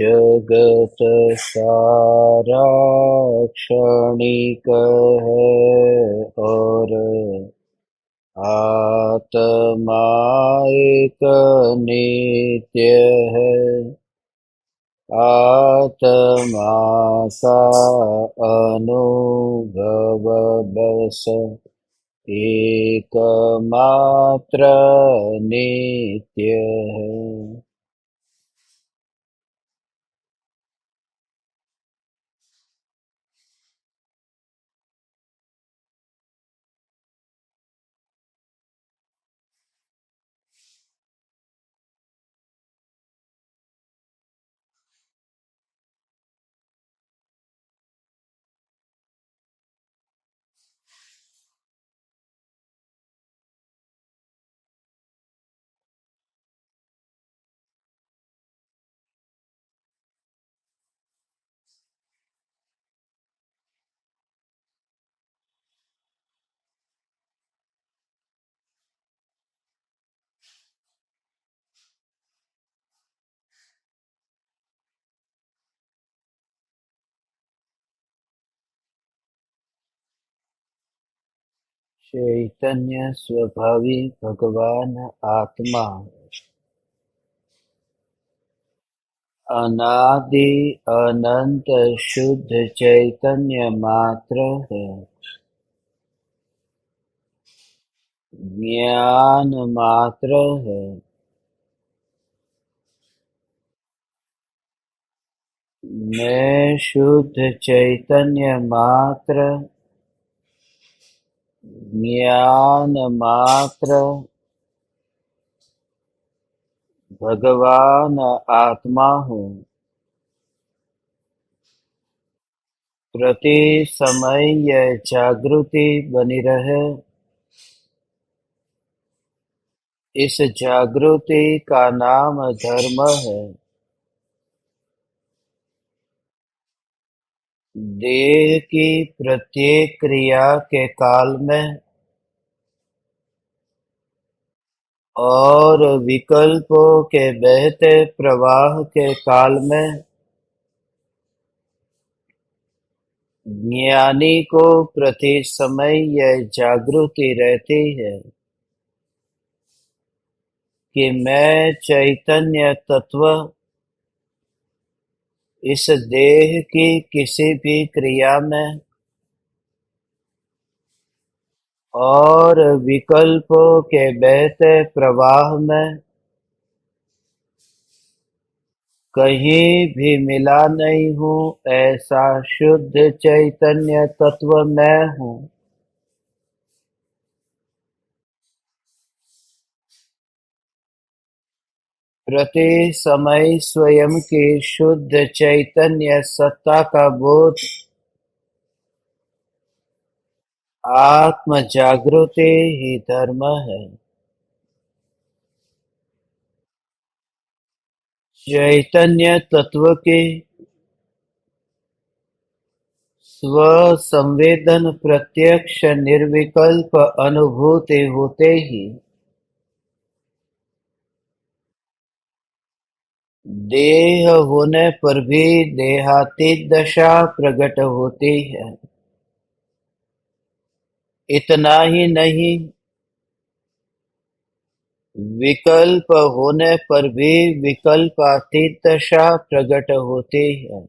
जगत सारा क्षणिक है और आत्मा एक नित्य है। आत्मा का अनुभव बस एकमात्र नित्य है। चैतन्य स्वभावी भगवान आत्मा अनादि अनंत शुद्ध चैतन्य मात्र है। ज्ञान मात्र है। मैं शुद्ध चैतन्य मात्र, ज्ञान मात्र, भगवान आत्मा हूँ। प्रति समय यह जागृति बनी रहे। इस जागृति का नाम धर्म है। देह की प्रत्येक क्रिया के काल में और विकल्पों के बहते प्रवाह के काल में ज्ञानी को प्रति समय यह जागृति रहती है कि मैं चैतन्य तत्व इस देह की किसी भी क्रिया में और विकल्पों के बहते प्रवाह में कहीं भी मिला नहीं हूँ। ऐसा शुद्ध चैतन्य तत्व मैं हूँ। प्रति समय स्वयं की शुद्ध चैतन्य सत्ता का बोध आत्म जागृति ही धर्म है। चैतन्य तत्व की स्व संवेदन प्रत्यक्ष निर्विकल्प अनुभूति होते ही देह होने पर भी देहातीत दशा प्रकट होती है। इतना ही नहीं, विकल्प होने पर भी विकल्पातीत दशा प्रकट होती है।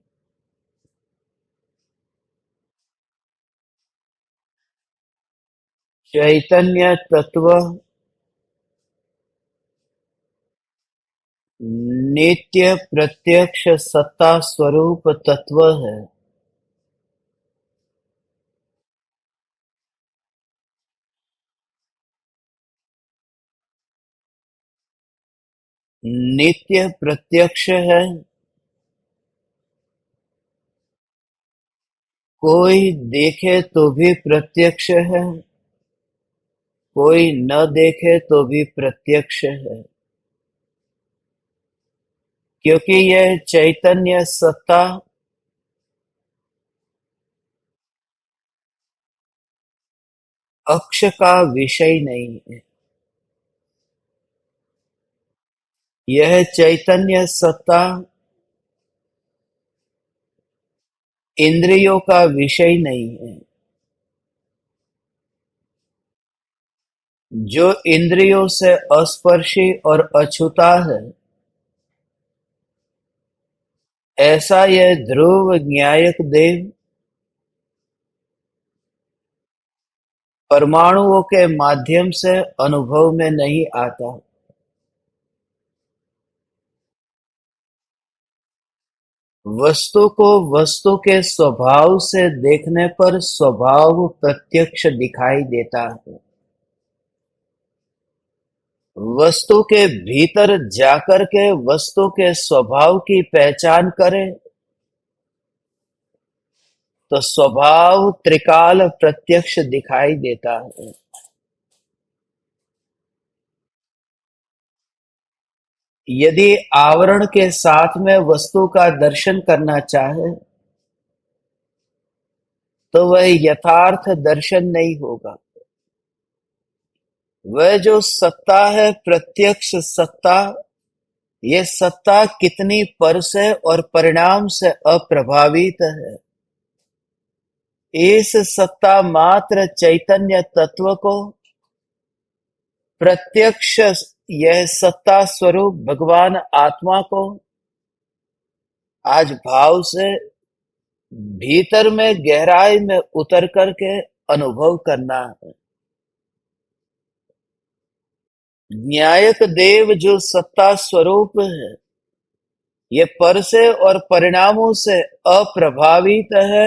चैतन्य तत्व नित्य प्रत्यक्ष सत्ता स्वरूप तत्व है। नित्य प्रत्यक्ष है। कोई देखे तो भी प्रत्यक्ष है, कोई न देखे तो भी प्रत्यक्ष है। क्योंकि यह चैतन्य सत्ता अक्ष का विषय नहीं है। यह चैतन्य सत्ता इंद्रियों का विषय नहीं है। जो इंद्रियों से अस्पर्शी और अछूता है, ऐसा यह ध्रुव न्यायक देव परमाणुओं के माध्यम से अनुभव में नहीं आता। वस्तु को वस्तु के स्वभाव से देखने पर स्वभाव प्रत्यक्ष दिखाई देता है। वस्तु के भीतर जाकर के वस्तु के स्वभाव की पहचान करें तो स्वभाव त्रिकाल प्रत्यक्ष दिखाई देता है। यदि आवरण के साथ में वस्तु का दर्शन करना चाहे तो वह यथार्थ दर्शन नहीं होगा। वह जो सत्ता है, प्रत्यक्ष सत्ता, ये सत्ता कितनी पर से और परिणाम से अप्रभावित है। इस सत्ता मात्र चैतन्य तत्व को प्रत्यक्ष, यह सत्ता स्वरूप भगवान आत्मा को आज भाव से भीतर में गहराई में उतर करके अनुभव करना है। न्यायक देव जो सत्ता स्वरूप है, ये पर से और परिणामों से अप्रभावित है।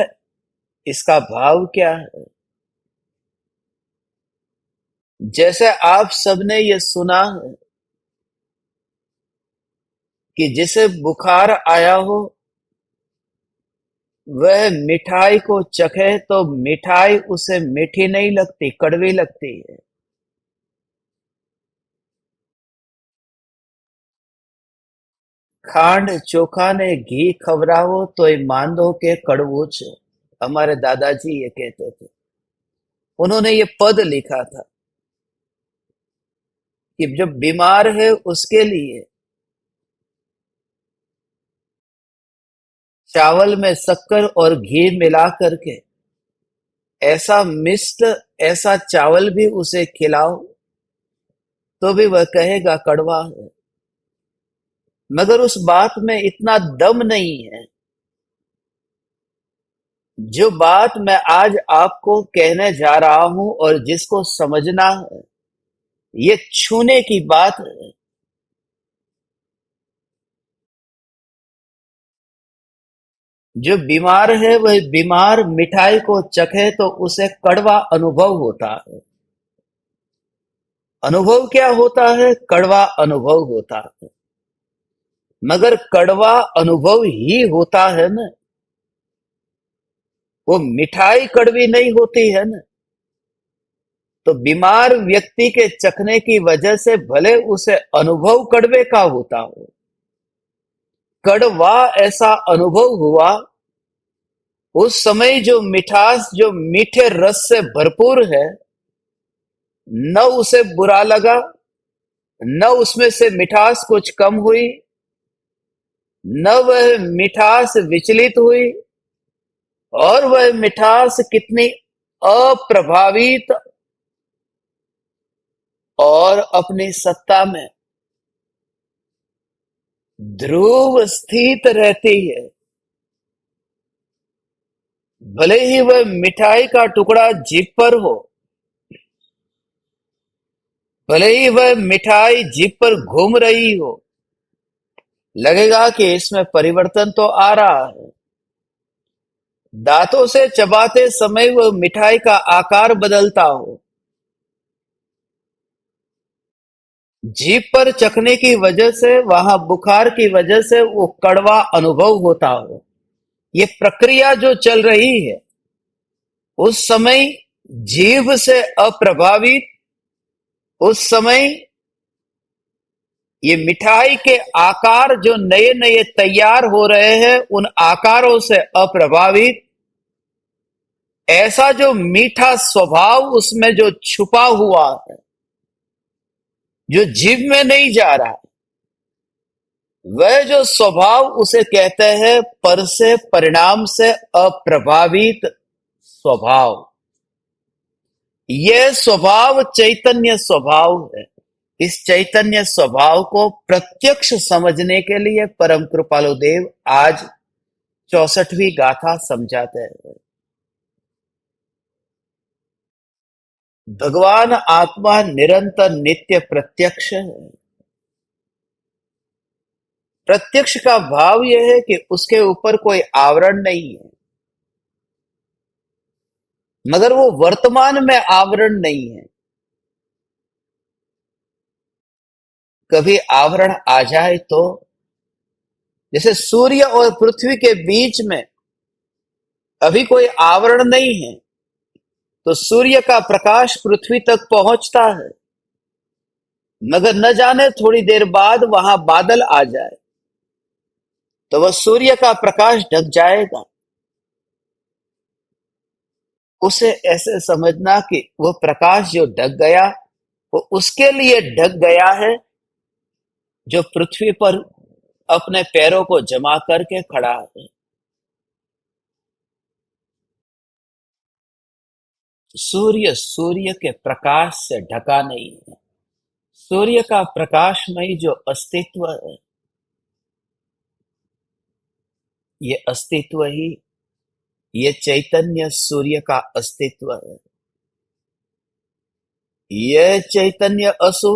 इसका भाव क्या है? जैसे आप सबने ये सुना है कि जिसे बुखार आया हो वह मिठाई को चखे तो मिठाई उसे मीठी नहीं लगती, कड़वी लगती है। खांड चोखा ने घी खवरावो तो मान दो के कड़वू छे। हमारे दादाजी ये कहते थे। उन्होंने ये पद लिखा था कि जब बीमार है उसके लिए चावल में शक्कर और घी मिला करके ऐसा मिष्ट, ऐसा चावल भी उसे खिलाओ तो भी वह कहेगा कड़वा है। मगर उस बात में इतना दम नहीं है। जो बात मैं आज आपको कहने जा रहा हूं और जिसको समझना है, ये छूने की बात है। जो बीमार है वह बीमार मिठाई को चखे तो उसे कड़वा अनुभव होता है। अनुभव क्या होता है? कड़वा अनुभव होता है। मगर कड़वा अनुभव ही होता है ना, वो मिठाई कड़वी नहीं होती है ना। तो बीमार व्यक्ति के चखने की वजह से भले उसे अनुभव कड़वे का होता हो, कड़वा ऐसा अनुभव हुआ। उस समय जो मिठास, जो मीठे रस से भरपूर है, न उसे बुरा लगा, न उसमें से मिठास कुछ कम हुई, न वह मिठास विचलित हुई, और वह मिठास कितनी अप्रभावित और अपनी सत्ता में ध्रुव स्थित रहती है। भले ही वह मिठाई का टुकड़ा जीभ पर हो, भले ही वह मिठाई जीभ पर घूम रही हो, लगेगा कि इसमें परिवर्तन तो आ रहा है। दांतों से चबाते समय वह मिठाई का आकार बदलता हो, जीभ पर चखने की वजह से, वहां बुखार की वजह से वो कड़वा अनुभव होता हो। ये प्रक्रिया जो चल रही है, उस समय जीभ से अप्रभावित, उस समय ये मिठाई के आकार जो नए नए तैयार हो रहे हैं, उन आकारों से अप्रभावित, ऐसा जो मीठा स्वभाव उसमें जो छुपा हुआ है, जो जीभ में नहीं जा रहा, वह जो स्वभाव उसे कहते हैं पर से परिणाम से अप्रभावित स्वभाव। यह स्वभाव चैतन्य स्वभाव है। इस चैतन्य स्वभाव को प्रत्यक्ष समझने के लिए परम कृपालु देव आज 64वीं गाथा समझाते हैं। भगवान आत्मा निरंतर नित्य प्रत्यक्ष है। प्रत्यक्ष का भाव यह है कि उसके ऊपर कोई आवरण नहीं है, मगर वो वर्तमान में आवरण नहीं है। कभी आवरण आ जाए तो, जैसे सूर्य और पृथ्वी के बीच में अभी कोई आवरण नहीं है, तो सूर्य का प्रकाश पृथ्वी तक पहुंचता है, मगर न जाने थोड़ी देर बाद वहां बादल आ जाए तो वह सूर्य का प्रकाश ढक जाएगा। उसे ऐसे समझना कि वो प्रकाश जो ढक गया वो उसके लिए ढक गया है जो पृथ्वी पर अपने पैरों को जमा करके खड़ा है। सूर्य सूर्य के प्रकाश से ढका नहीं है। सूर्य का प्रकाशमय जो अस्तित्व है, ये अस्तित्व ही, ये चैतन्य सूर्य का अस्तित्व है। यह चैतन्य असु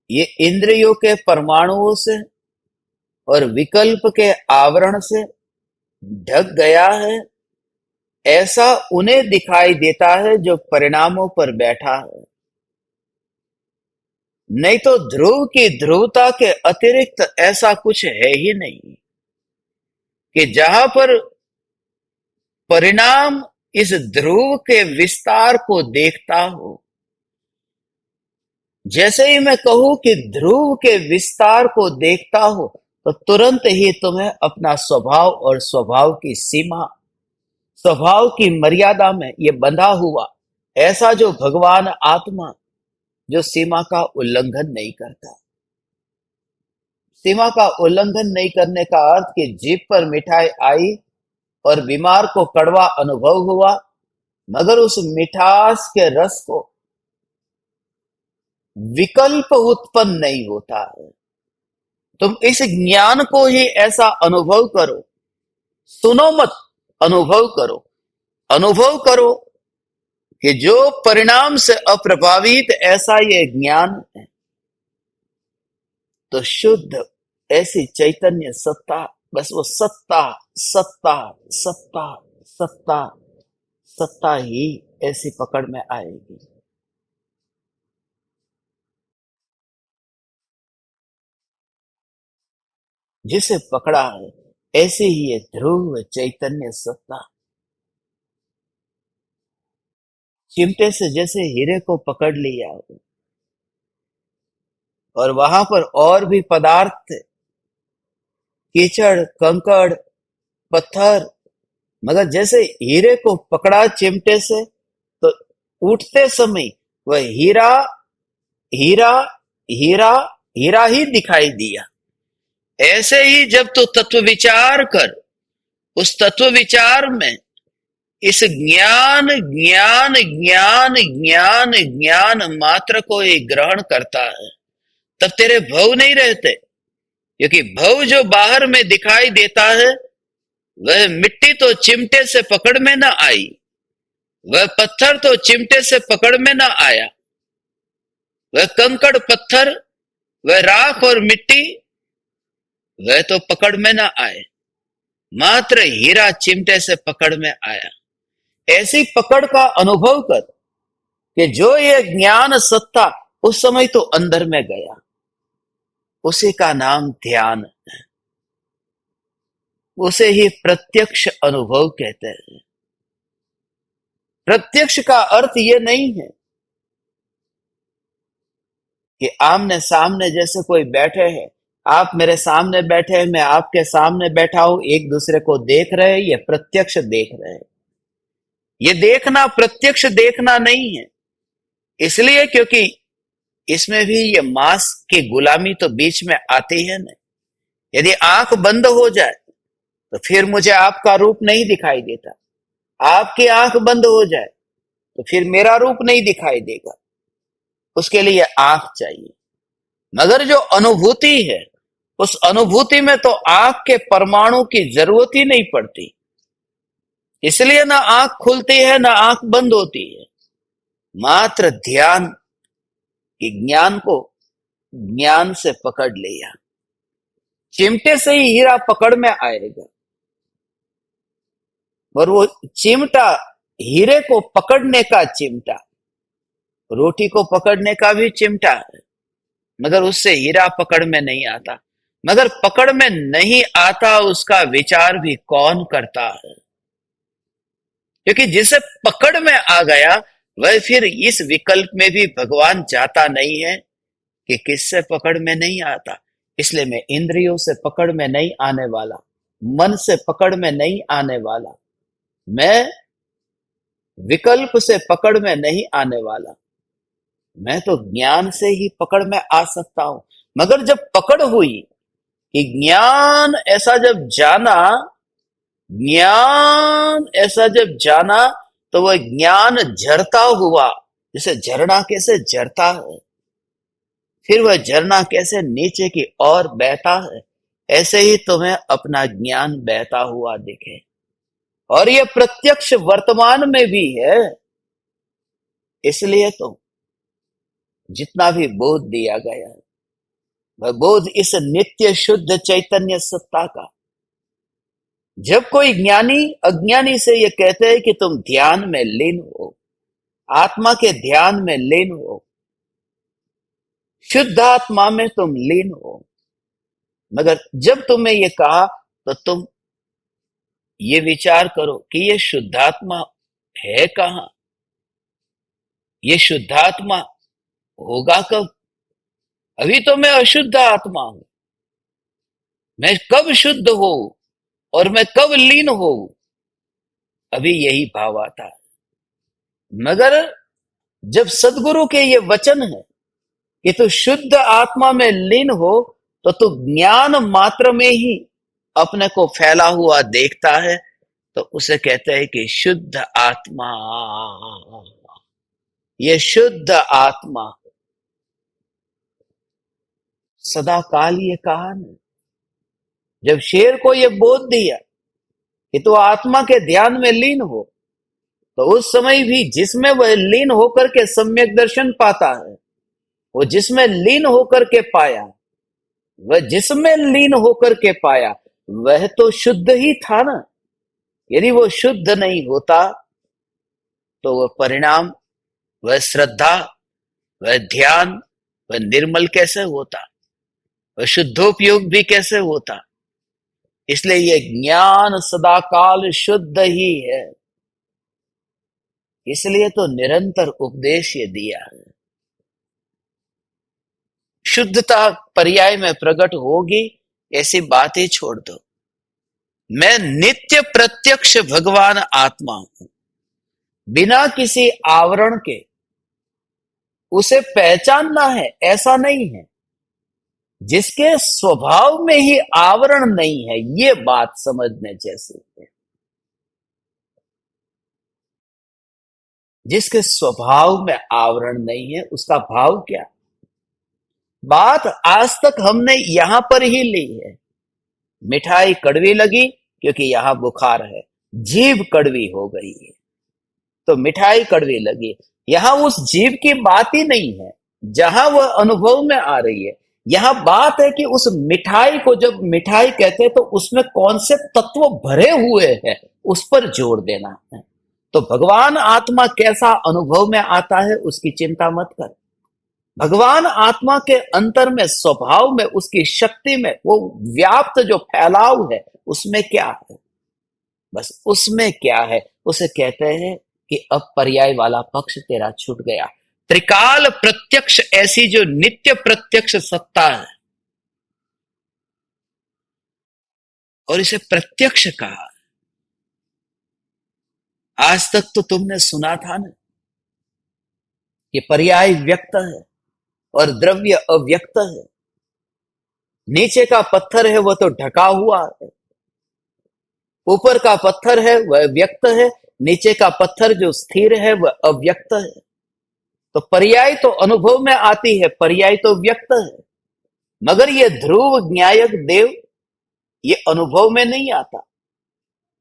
ये इंद्रियों के परमाणुओं से और विकल्प के आवरण से ढक गया है, ऐसा उन्हें दिखाई देता है जो परिणामों पर बैठा है। नहीं तो ध्रुव की ध्रुवता के अतिरिक्त ऐसा कुछ है ही नहीं कि जहां पर परिणाम इस ध्रुव के विस्तार को देखता हो। जैसे ही मैं कहूं कि ध्रुव के विस्तार को देखता हो, तो तुरंत ही तुम्हें अपना स्वभाव और स्वभाव की सीमा, स्वभाव की मर्यादा में ये बंधा हुआ ऐसा जो भगवान आत्मा जो सीमा का उल्लंघन नहीं करता। सीमा का उल्लंघन नहीं करने का अर्थ कि जीभ पर मिठाई आई और बीमार को कड़वा अनुभव हुआ, मगर उस मिठास के रस को विकल्प उत्पन्न नहीं होता है। तुम इस ज्ञान को ही ऐसा अनुभव करो, सुनो मत, अनुभव करो। अनुभव करो कि जो परिणाम से अप्रभावित ऐसा ये ज्ञान है, तो शुद्ध ऐसी चैतन्य सत्ता, बस वो सत्ता सत्ता सत्ता सत्ता सत्ता ही ऐसी पकड़ में आएगी। जिसे पकड़ा है ऐसे ही ये ध्रुव चैतन्य सत्ता। चिमटे से जैसे हीरे को पकड़ लिया हो और वहां पर और भी पदार्थ थे, कीचड़, कंकड़, पत्थर, मगर जैसे हीरे को पकड़ा चिमटे से, तो उठते समय वह हीरा हीरा हीरा हीरा ही दिखाई दिया। ऐसे ही जब तू तत्व विचार कर, उस तत्व विचार में इस ज्ञान ज्ञान ज्ञान ज्ञान ज्ञान मात्र को ही ग्रहण करता है, तब तेरे भव नहीं रहते। क्योंकि भव जो बाहर में दिखाई देता है, वह मिट्टी तो चिमटे से पकड़ में ना आई, वह पत्थर तो चिमटे से पकड़ में ना आया, वह कंकड़ पत्थर, वह राख और मिट्टी, वह तो पकड़ में ना आए, मात्र हीरा चिमटे से पकड़ में आया। ऐसी पकड़ का अनुभव कर कि जो ये ज्ञान सत्ता उस समय तो अंदर में गया, उसी का नाम ध्यान है। उसे ही प्रत्यक्ष अनुभव कहते हैं। प्रत्यक्ष का अर्थ ये नहीं है कि आमने सामने जैसे कोई बैठे हैं, आप मेरे सामने बैठे हैं, मैं आपके सामने बैठा हूं, एक दूसरे को देख रहे हैं, ये प्रत्यक्ष देख रहे हैं। ये देखना प्रत्यक्ष देखना नहीं है, इसलिए क्योंकि इसमें भी ये मांस की गुलामी तो बीच में आती है ना। यदि आंख बंद हो जाए तो फिर मुझे आपका रूप नहीं दिखाई देता। आपकी आंख बंद हो जाए तो फिर मेरा रूप नहीं दिखाई देगा। उसके लिए आंख चाहिए। मगर जो अनुभूति है, उस अनुभूति में तो आंख के परमाणु की जरूरत ही नहीं पड़ती। इसलिए ना आंख खुलती है ना आंख बंद होती है। मात्र ध्यान की ज्ञान को ज्ञान से पकड़ लिया। चिमटे से ही हीरा पकड़ में आएगा, और वो चिमटा हीरे को पकड़ने का चिमटा, रोटी को पकड़ने का भी चिमटा है, मगर उससे हीरा पकड़ में नहीं आता। मगर पकड़ में नहीं आता उसका विचार भी कौन करता है? क्योंकि जिसे पकड़ में आ गया वह फिर इस विकल्प में भी भगवान जाता नहीं है कि किससे पकड़ में नहीं आता। इसलिए मैं इंद्रियों से पकड़ में नहीं आने वाला, मन से पकड़ में नहीं आने वाला, मैं विकल्प से पकड़ में नहीं आने वाला, मैं तो ज्ञान से ही पकड़ में आ सकता हूं। मगर जब पकड़ हुई कि ज्ञान ऐसा जब जाना, ज्ञान ऐसा जब जाना, तो वह ज्ञान झरता हुआ, जैसे झरना कैसे झरता है, फिर वह झरना कैसे नीचे की ओर बहता है, ऐसे ही तुम्हें अपना ज्ञान बहता हुआ दिखे। और यह प्रत्यक्ष वर्तमान में भी है। इसलिए तो जितना भी बोध दिया गया है, वह बोध इस नित्य शुद्ध चैतन्य सत्ता का। जब कोई ज्ञानी अज्ञानी से ये कहते हैं कि तुम ध्यान में लीन हो, आत्मा के ध्यान में लीन हो, शुद्ध आत्मा में तुम लीन हो, मगर जब तुम्हें ये कहा तो तुम ये विचार करो कि ये शुद्धात्मा है कहां, ये शुद्धात्मा होगा कब? अभी तो मैं अशुद्ध आत्मा हूं। मैं कब शुद्ध हो और मैं कब लीन हो, अभी यही भाव आता है। मगर जब सदगुरु के ये वचन है कि तू शुद्ध आत्मा में लीन हो, तो तू ज्ञान मात्र में ही अपने को फैला हुआ देखता है, तो उसे कहते हैं कि शुद्ध आत्मा। ये शुद्ध आत्मा सदा काल ये कहा न, जब शेर को ये बोध दिया कि तू आत्मा के ध्यान में लीन हो, तो उस समय भी जिसमें वह लीन होकर के सम्यक दर्शन पाता है, वो जिसमें लीन होकर के पाया, वह जिसमें लीन होकर के पाया, वह तो शुद्ध ही था ना। यदि वो शुद्ध नहीं होता तो वह परिणाम, वह श्रद्धा, वह ध्यान, वह निर्मल कैसे होता, वह शुद्धोपयोग भी कैसे होता। इसलिए यह ज्ञान सदाकाल शुद्ध ही है। इसलिए तो निरंतर उपदेश ये दिया है। शुद्धता पर्याय में प्रकट होगी, ऐसी बातें छोड़ दो। मैं नित्य प्रत्यक्ष भगवान आत्मा हूं, बिना किसी आवरण के। उसे पहचानना है ऐसा नहीं है, जिसके स्वभाव में ही आवरण नहीं है, ये बात समझने जैसी है। जिसके स्वभाव में आवरण नहीं है, उसका भाव क्या? बात आज तक हमने यहां पर ही ली है। मिठाई कड़वी लगी क्योंकि यहां बुखार है, जीभ कड़वी हो गई है, तो मिठाई कड़वी लगी। यहां उस जीव की बात ही नहीं है जहां वह अनुभव में आ रही है। यहां बात है कि उस मिठाई को जब मिठाई कहते हैं तो उसमें कौन से तत्व भरे हुए हैं, उस पर जोर देना है। तो भगवान आत्मा कैसा अनुभव में आता है उसकी चिंता मत कर। भगवान आत्मा के अंतर में, स्वभाव में, उसकी शक्ति में, वो व्याप्त जो फैलाव है उसमें क्या है, बस उसमें क्या है, उसे कहते हैं कि अब पर्याय वाला पक्ष तेरा छूट गया। त्रिकाल प्रत्यक्ष ऐसी जो नित्य प्रत्यक्ष सत्ता है, और इसे प्रत्यक्ष कहा। आज तक तो तुमने सुना था ना कि पर्याय व्यक्त है और द्रव्य अव्यक्त है। नीचे का पत्थर है वो तो ढका हुआ है, ऊपर का पत्थर है वह व्यक्त है, नीचे का पत्थर जो स्थिर है वह अव्यक्त है। तो पर्याय तो अनुभव में आती है, पर्याय तो व्यक्त है, मगर ये ध्रुव न्यायक देव ये अनुभव में नहीं आता,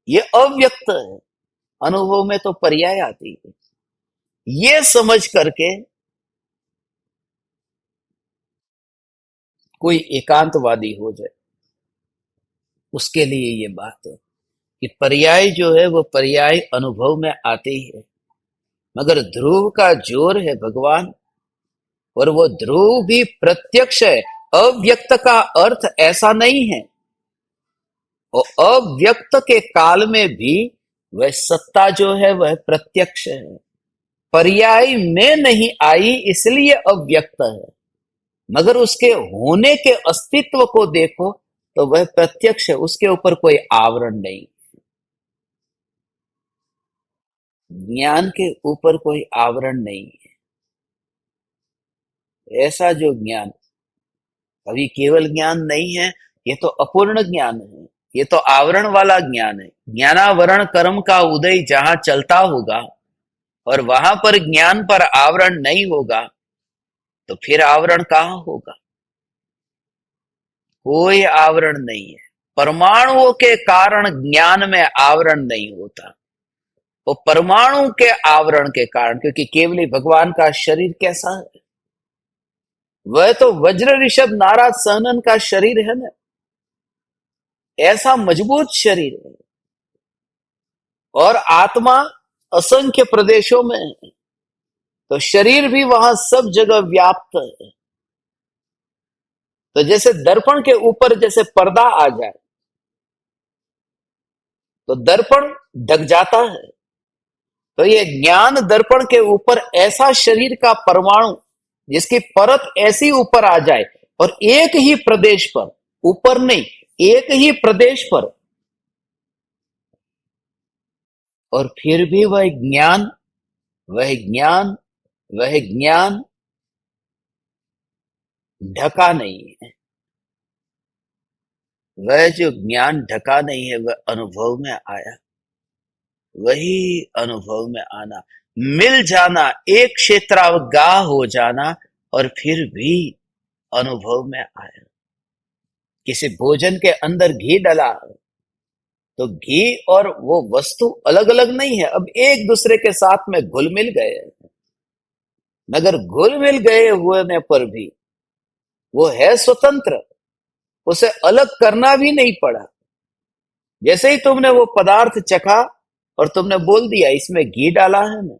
ये अव्यक्त है, अनुभव में तो पर्याय आती है। ये समझ करके कोई एकांतवादी हो जाए, उसके लिए ये बात है कि पर्याय जो है वो पर्याय अनुभव में आते ही है, मगर ध्रुव का जोर है भगवान, और वो ध्रुव भी प्रत्यक्ष है। अव्यक्त का अर्थ ऐसा नहीं है, और अव्यक्त के काल में भी वह सत्ता जो है वह प्रत्यक्ष है, पर्याय में नहीं आई इसलिए अव्यक्त है, मगर उसके होने के अस्तित्व को देखो तो वह प्रत्यक्ष है, उसके ऊपर कोई आवरण नहीं। ज्ञान के ऊपर कोई आवरण नहीं है। ऐसा जो ज्ञान अभी केवल ज्ञान नहीं है, ये तो अपूर्ण ज्ञान है, ये तो आवरण वाला ज्ञान है। ज्ञानावरण कर्म का उदय जहां चलता होगा और वहां पर ज्ञान पर आवरण नहीं होगा, तो फिर आवरण कहां होगा? कोई आवरण नहीं है। परमाणुओं के कारण ज्ञान में आवरण नहीं होता, वो परमाणु के आवरण के कारण, क्योंकि केवली भगवान का शरीर कैसा है? वह तो वज्र ऋषभ नाराज सहनन का शरीर है ना, ऐसा मजबूत शरीर है, और आत्मा असंख्य प्रदेशों में है, तो शरीर भी वहां सब जगह व्याप्त है। तो जैसे दर्पण के ऊपर जैसे पर्दा आ जाए तो दर्पण ढक जाता है, तो ये ज्ञान दर्पण के ऊपर ऐसा शरीर का परमाणु जिसकी परत ऐसी ऊपर आ जाए, और एक ही प्रदेश पर, ऊपर नहीं, एक ही प्रदेश पर, और फिर भी वह ज्ञान, वह ज्ञान, वह ज्ञान ढका नहीं है। वह जो ज्ञान ढका नहीं है वह अनुभव में आया, वही अनुभव में आना, मिल जाना, एक क्षेत्रावगाह हो जाना, और फिर भी अनुभव में आया। किसी भोजन के अंदर घी डला तो घी और वो वस्तु अलग अलग नहीं है, अब एक दूसरे के साथ में घुल मिल गए, मगर घुल मिल गए होने पर भी वो है स्वतंत्र, उसे अलग करना भी नहीं पड़ा। जैसे ही तुमने वो पदार्थ चखा और तुमने बोल दिया इसमें घी डाला है ना,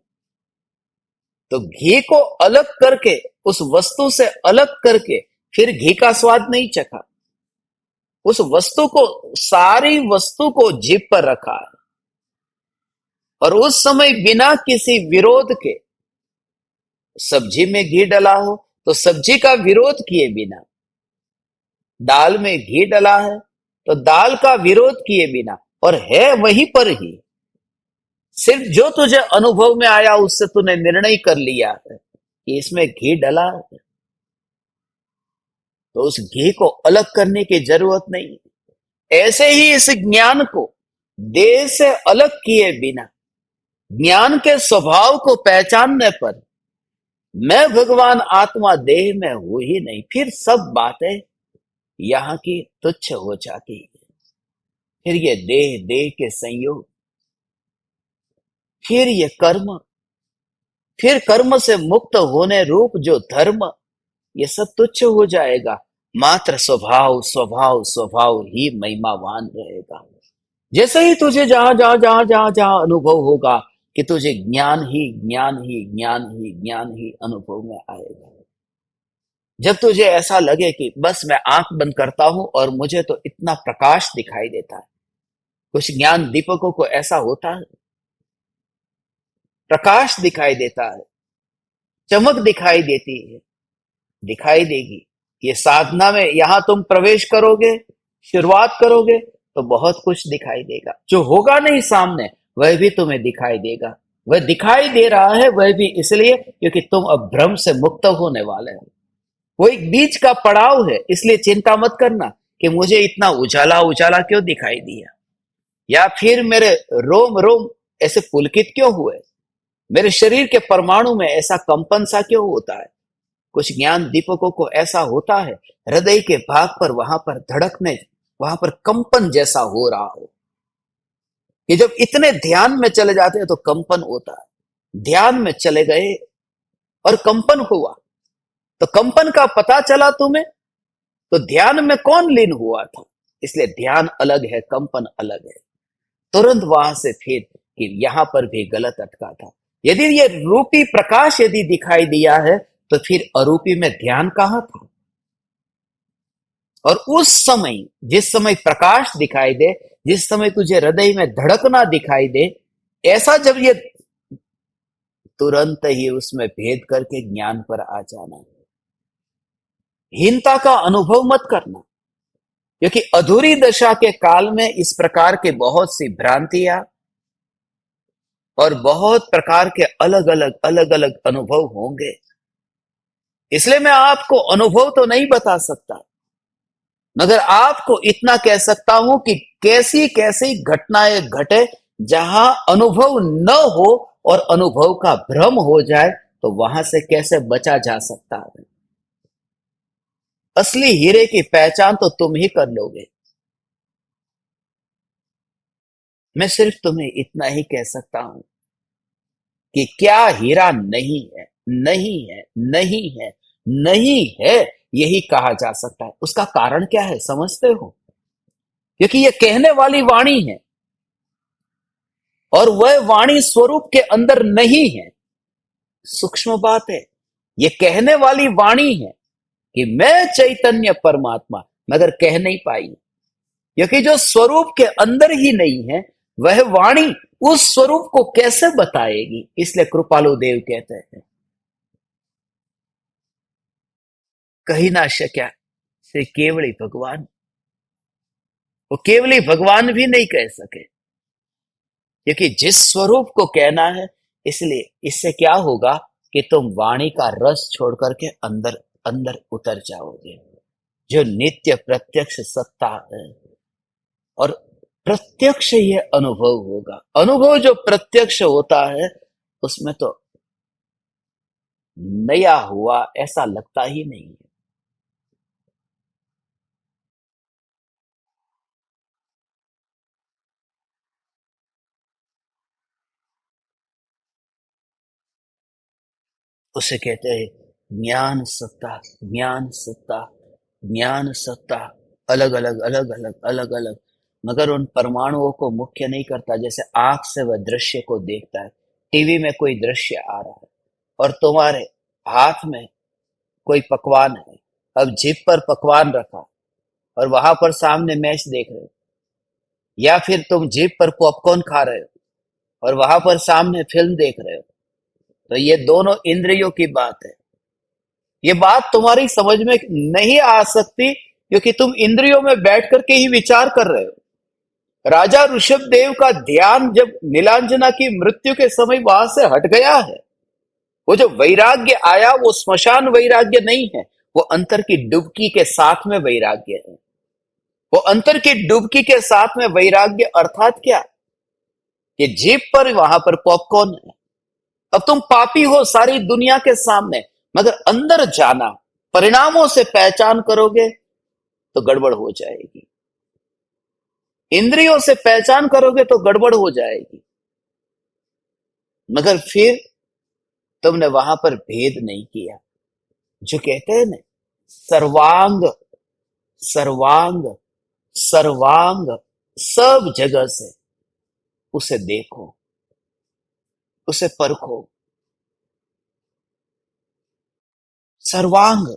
तो घी को अलग करके, उस वस्तु से अलग करके फिर घी का स्वाद नहीं चखा, उस वस्तु को, सारी वस्तु को जीभ पर रखा है, और उस समय बिना किसी विरोध के, सब्जी में घी डला हो तो सब्जी का विरोध किए बिना, दाल में घी डला है तो दाल का विरोध किए बिना, और है वहीं पर ही, सिर्फ जो तुझे अनुभव में आया उससे तूने निर्णय कर लिया है कि इसमें घी डला है, तो उस घी को अलग करने की जरूरत नहीं। ऐसे ही इस ज्ञान को देह से अलग किए बिना, ज्ञान के स्वभाव को पहचानने पर मैं भगवान आत्मा देह में हूं ही नहीं, फिर सब बातें यहां की तुच्छ हो जाती है। फिर ये देह देह के संयोग, फिर ये कर्म, फिर कर्म से मुक्त होने रूप जो धर्म, ये सब तुच्छ हो जाएगा, मात्र स्वभाव स्वभाव स्वभाव ही महिमावान रहेगा। जैसे ही तुझे जहां जहां जहां जहां जहां अनुभव होगा कि तुझे ज्ञान ही ज्ञान ही ज्ञान ही ज्ञान ही अनुभव में आएगा, जब तुझे ऐसा लगे कि बस मैं आंख बंद करता हूं और मुझे तो इतना प्रकाश दिखाई देता है, कुछ ज्ञान दीपकों को ऐसा होता है, प्रकाश दिखाई देता है, चमक दिखाई देती है, दिखाई देगी। ये साधना में यहां तुम प्रवेश करोगे, शुरुआत करोगे तो बहुत कुछ दिखाई देगा, जो होगा नहीं सामने वह भी तुम्हें दिखाई देगा। वह दिखाई दे रहा है वह भी इसलिए क्योंकि तुम अब भ्रम से मुक्त होने वाले हो, वो एक बीच का पड़ाव है, इसलिए चिंता मत करना कि मुझे इतना उजाला उजाला क्यों दिखाई दिया, या फिर मेरे रोम रोम ऐसे पुलकित क्यों हुए, मेरे शरीर के परमाणु में ऐसा कंपन सा क्यों होता है। कुछ ज्ञान दीपकों को ऐसा होता है, हृदय के भाग पर वहां पर धड़कने, वहां पर कंपन जैसा हो रहा हो, कि जब इतने ध्यान में चले जाते हैं तो कंपन होता है। ध्यान में चले गए और कंपन हुआ, तो कंपन का पता चला तुम्हें, तो ध्यान में कौन लीन हुआ था। इसलिए ध्यान अलग है, कंपन अलग है। तुरंत वहां से फिर कि यहां पर भी गलत अटका था। यदि ये रूपी प्रकाश यदि दिखाई दिया है तो फिर अरूपी में ध्यान कहां था। और उस समय, जिस समय प्रकाश दिखाई दे, जिस समय तुझे हृदय में धड़कना दिखाई दे, ऐसा जब ये, तुरंत ही उसमें भेद करके ज्ञान पर आ जाना। हीनता का अनुभव मत करना, क्योंकि अधूरी दशा के काल में इस प्रकार के बहुत सी भ्रांतियां और बहुत प्रकार के अलग अलग अनुभव होंगे। इसलिए मैं आपको अनुभव तो नहीं बता सकता, मगर आपको इतना कह सकता हूं कि कैसी कैसी घटनाएं घटे जहां अनुभव न हो और अनुभव का भ्रम हो जाए, तो वहां से कैसे बचा जा सकता है। असली हीरे की पहचान तो तुम ही कर लोगे। मैं सिर्फ तुम्हें इतना ही कह सकता हूं कि क्या हीरा नहीं है, नहीं है, नहीं है, नहीं है, यही कहा जा सकता है। उसका कारण क्या है समझते हो? क्योंकि यह कहने वाली वाणी है और वह वाणी स्वरूप के अंदर नहीं है। सूक्ष्म बात है, यह कहने वाली वाणी है कि मैं चैतन्य परमात्मा, मगर कह नहीं पाई, क्योंकि जो स्वरूप के अंदर ही नहीं है, वह वाणी उस स्वरूप को कैसे बताएगी। इसलिए कृपालु देव कहते हैं, कही ना शक्या से केवली भगवान। वो केवली भगवान भी नहीं कह सके, क्योंकि जिस स्वरूप को कहना है। इसलिए इससे क्या होगा कि तुम वाणी का रस छोड़ करके अंदर अंदर उतर जाओगे, जो नित्य प्रत्यक्ष सत्ता है। और प्रत्यक्ष ये अनुभव होगा। अनुभव जो प्रत्यक्ष होता है उसमें तो नया हुआ ऐसा लगता ही नहीं है। उसे कहते हैं ज्ञान सत्ता, ज्ञान सत्ता, ज्ञान सत्ता। अलग अलग अलग अलग अलग अलग, मगर उन परमाणुओं को मुख्य नहीं करता। जैसे आंख से वह दृश्य को देखता है, टीवी में कोई दृश्य आ रहा है और तुम्हारे हाथ में कोई पकवान है, अब जिप पर पकवान रखा और वहां पर सामने मैच देख रहे हो, या फिर तुम जिप पर पॉपकॉर्न खा रहे हो और वहां पर सामने फिल्म देख रहे हो, तो ये दोनों इंद्रियों की बात है। ये बात तुम्हारी समझ में नहीं आ सकती, क्योंकि तुम इंद्रियों में बैठ करके ही विचार कर रहे हो। राजा ऋषभदेव का ध्यान जब नीलांजना की मृत्यु के समय वहां से हट गया है, वो जो वैराग्य आया वो स्मशान वैराग्य नहीं है, वो अंतर की डुबकी के साथ में वैराग्य है। वो अंतर की डुबकी के साथ में वैराग्य अर्थात क्या, कि जीभ पर वहां पर पॉपकॉर्न है। अब तुम पापी हो सारी दुनिया के सामने, मगर अंदर जाना, परिणामों से पहचान करोगे तो गड़बड़ हो जाएगी। इंद्रियों से पहचान करोगे तो गड़बड़ हो जाएगी, मगर फिर तुमने वहां पर भेद नहीं किया। जो कहते हैं ना, सर्वांग सर्वांग सर्वांग, सब जगह से उसे देखो, उसे परखो। सर्वांग,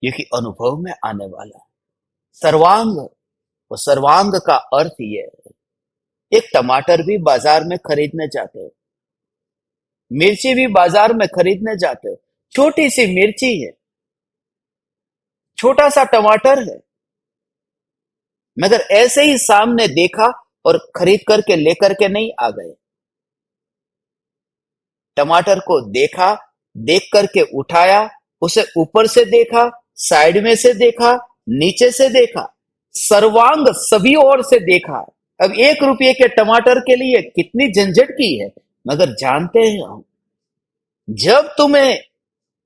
ये कि अनुभव में आने वाला सर्वांग। वो सर्वांग का अर्थ ये है, एक टमाटर भी बाजार में खरीदने जाते हो, मिर्ची भी बाजार में खरीदने जाते हो, छोटी सी मिर्ची है, छोटा सा टमाटर है, मगर ऐसे ही सामने देखा और खरीद करके लेकर के नहीं आ गए। टमाटर को देखा, देख करके उठाया उसे ऊपर से देखा, साइड में से देखा, नीचे से देखा, सर्वांग सभी ओर से देखा। अब 1 रुपये के टमाटर के लिए कितनी झंझट की है, मगर जानते हैं हम, जब तुम्हें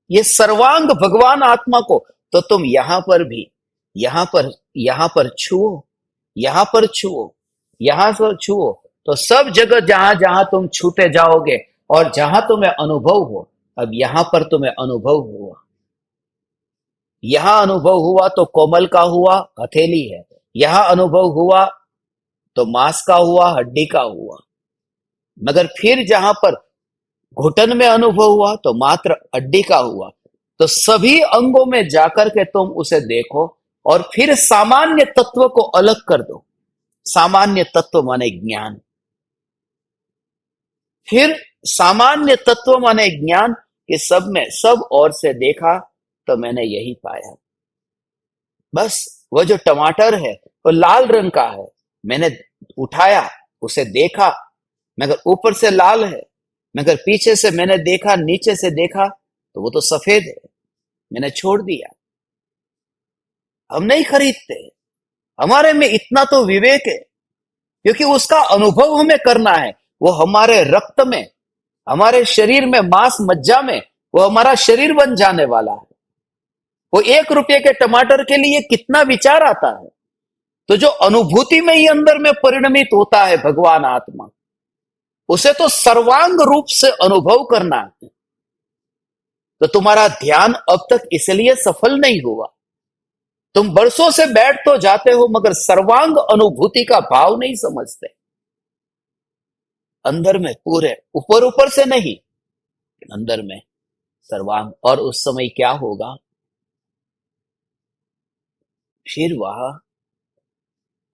ये सर्वांग भगवान आत्मा को, तो तुम यहां पर भी, यहां पर छुओ, यहां पर छुओ, यहां पर छुओ, तो सब जगह जहां जहां तुम छूते जाओगे और जहां तुम्हें अनुभव हो, अब यहां पर तुम्हें अनुभव हुआ, यहां अनुभव हुआ तो कोमल का हुआ, हथेली है, यहां अनुभव हुआ तो मांस का हुआ, हड्डी का हुआ, मगर फिर जहां पर घुटन में अनुभव हुआ तो मात्र हड्डी का हुआ। तो सभी अंगों में जाकर के तुम उसे देखो और फिर सामान्य तत्व को अलग कर दो। सामान्य तत्व माने ज्ञान, फिर सामान्य तत्व माने ज्ञान के सब में सब ओर से देखा तो मैंने यही पाया। बस वो जो टमाटर है वो लाल रंग का है, मैंने उठाया, उसे देखा, मगर ऊपर से लाल है, मगर पीछे से मैंने देखा, नीचे से देखा तो वो तो सफेद है, मैंने छोड़ दिया। हम नहीं खरीदते, हमारे में इतना तो विवेक है, क्योंकि उसका अनुभव हमें करना है। वो हमारे रक्त में, हमारे शरीर में, मांस मज्जा में, वो हमारा शरीर बन जाने वाला है। वो 1 रुपये के टमाटर के लिए कितना विचार आता है, तो जो अनुभूति में ही अंदर में परिणमित होता है भगवान आत्मा, उसे तो सर्वांग रूप से अनुभव करना है। तो तुम्हारा ध्यान अब तक इसलिए सफल नहीं हुआ, तुम बरसों से बैठ तो जाते हो मगर सर्वांग अनुभूति का भाव नहीं समझते। अंदर में पूरे, ऊपर ऊपर से नहीं, अंदर में सर्वांग। और उस समय क्या होगा, फिर वहां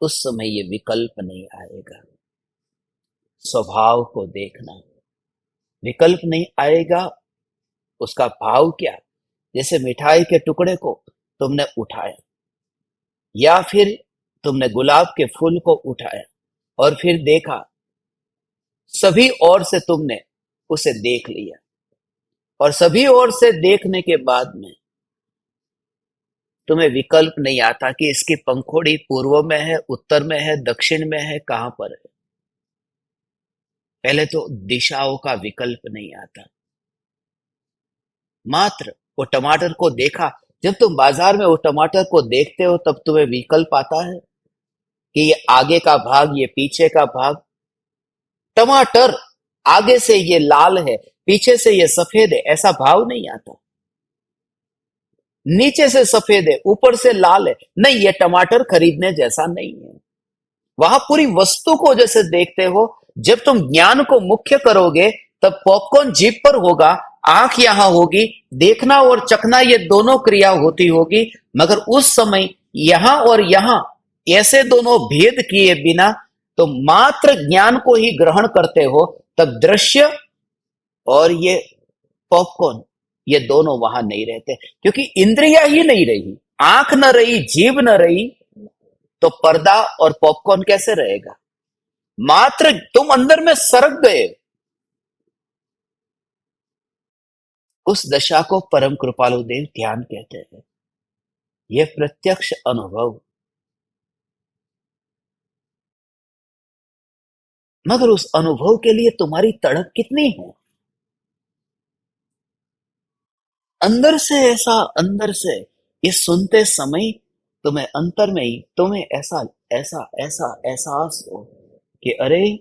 उस समय ये विकल्प नहीं आएगा। स्वभाव को देखना, विकल्प नहीं आएगा। उसका भाव क्या, जैसे मिठाई के टुकड़े को तुमने उठाया, या फिर तुमने गुलाब के फूल को उठाया और फिर देखा, सभी ओर से तुमने उसे देख लिया, और सभी ओर से देखने के बाद में तुम्हें विकल्प नहीं आता कि इसकी पंखुड़ी पूर्व में है, उत्तर में है, दक्षिण में है, कहां पर है। पहले तो दिशाओं का विकल्प नहीं आता। मात्र वो टमाटर को देखा, जब तुम बाजार में वो टमाटर को देखते हो तब तुम्हें विकल्प आता है कि ये आगे का भाग, ये पीछे का भाग। टमाटर आगे से ये लाल है, पीछे से ये सफेद है, ऐसा भाव नहीं आता। नीचे से सफेद है, ऊपर से लाल है, नहीं, ये टमाटर खरीदने जैसा नहीं है। वहां पूरी वस्तु को जैसे देखते हो। जब तुम ज्ञान को मुख्य करोगे तब पॉपकॉर्न जीभ पर होगा, आंख यहां होगी, देखना और चखना ये दोनों क्रिया होती होगी, मगर उस समय यहां और यहां ऐसे दोनों भेद किए बिना तो मात्र ज्ञान को ही ग्रहण करते हो, तब दृश्य और ये पॉपकॉर्न, ये दोनों वहां नहीं रहते, क्योंकि इंद्रिया ही नहीं रही, आंख न रही, जीभ न रही, तो पर्दा और पॉपकॉर्न कैसे रहेगा। मात्र तुम अंदर में सरक गए। उस दशा को परम कृपालु देव ध्यान कहते हैं। यह प्रत्यक्ष अनुभव, मगर उस अनुभव के लिए तुम्हारी तड़प कितनी है। अंदर से ऐसा, अंदर से ये सुनते समय तुम्हें अंतर में ही तुम्हें ऐसा ऐसा ऐसा एहसास हो कि अरे,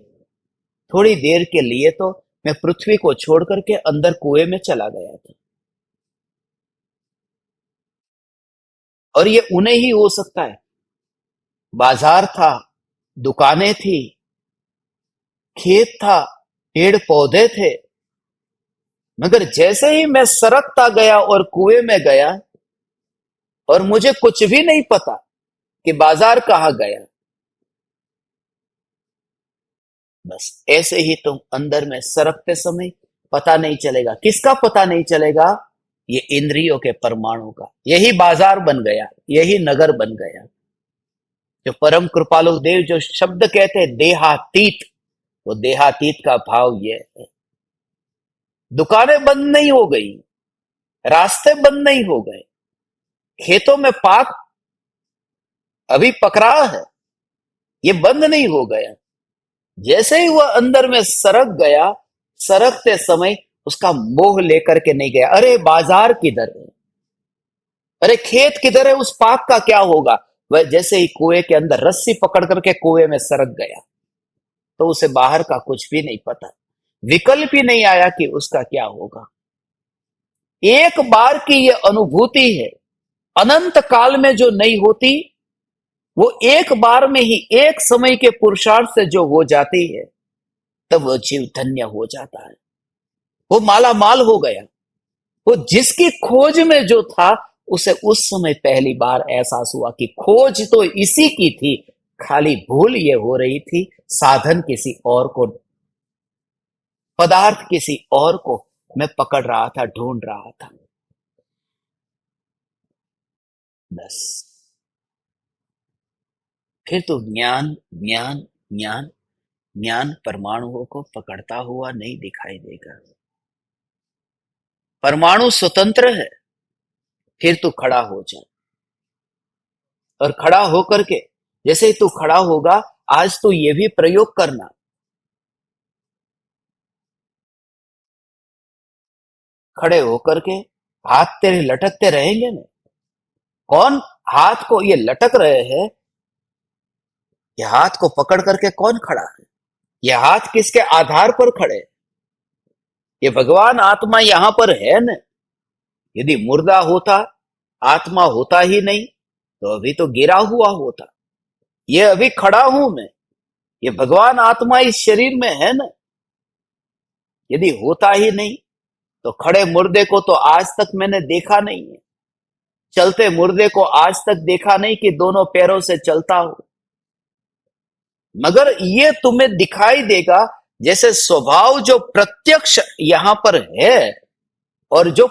थोड़ी देर के लिए तो मैं पृथ्वी को छोड़ करके अंदर कुएं में चला गया था। और ये उन्हें ही हो सकता है। बाजार था, दुकानें थी, खेत था, पेड़ पौधे थे, मगर जैसे ही मैं सरकता गया और कुएं में गया, और मुझे कुछ भी नहीं पता कि बाजार कहां गया, बस ऐसे ही तुम अंदर में सरकते समय पता नहीं चलेगा। किसका पता नहीं चलेगा, ये इंद्रियों के परमाणु का। यही बाजार बन गया, यही नगर बन गया। जो परम कृपालु देव जो शब्द कहते हैं देहातीत, वो देहातीत का भाव ये है। दुकानें बंद नहीं हो गई, रास्ते बंद नहीं हो गए, खेतों में पाक अभी पक रहा है, ये बंद नहीं हो गया। जैसे ही वह अंदर में सरक गया, सरकते समय उसका मोह लेकर के नहीं गया, अरे बाजार किधर है, अरे खेत किधर है, उस पाक का क्या होगा। वह जैसे ही कुएं के अंदर रस्सी पकड़ करके कुएं में सरक गया, तो उसे बाहर का कुछ भी नहीं पता, विकल्प ही नहीं आया कि उसका क्या होगा। एक बार की ये अनुभूति है, अनंत काल में जो नहीं होती, वो एक बार में ही एक समय के पुरुषार्थ से जो हो जाती है, तब वो जीव धन्य हो जाता है, वो माला माल हो गया। वो जिसकी खोज में जो था, उसे उस समय पहली बार एहसास हुआ कि खोज तो इसी की थी, खाली भूल ये हो रही थी, साधन किसी और को, पदार्थ किसी और को मैं पकड़ रहा था, ढूंढ रहा था। बस फिर तो ज्ञान ज्ञान ज्ञान, ज्ञान परमाणुओं को पकड़ता हुआ नहीं दिखाई देगा। परमाणु स्वतंत्र है, फिर तू खड़ा हो जा, और खड़ा होकर के जैसे ही तू खड़ा होगा, आज तू ये भी प्रयोग करना, खड़े होकर के हाथ तेरे लटकते रहेंगे ना। कौन हाथ को ये लटक रहे हैं, ये हाथ को पकड़ करके कौन खड़ा है, ये हाथ किसके आधार पर खड़े हैं? ये भगवान आत्मा यहां पर है न। यदि मुर्दा होता, आत्मा होता ही नहीं, तो अभी तो गिरा हुआ होता। ये अभी खड़ा हूं मैं, ये भगवान आत्मा इस शरीर में है न। यदि होता ही नहीं, तो खड़े मुर्दे को तो आज तक मैंने देखा नहीं है, चलते मुर्दे को आज तक देखा नहीं कि दोनों पैरों से चलता हो। मगर ये तुम्हें दिखाई देगा, जैसे स्वभाव जो प्रत्यक्ष यहां पर है, और जो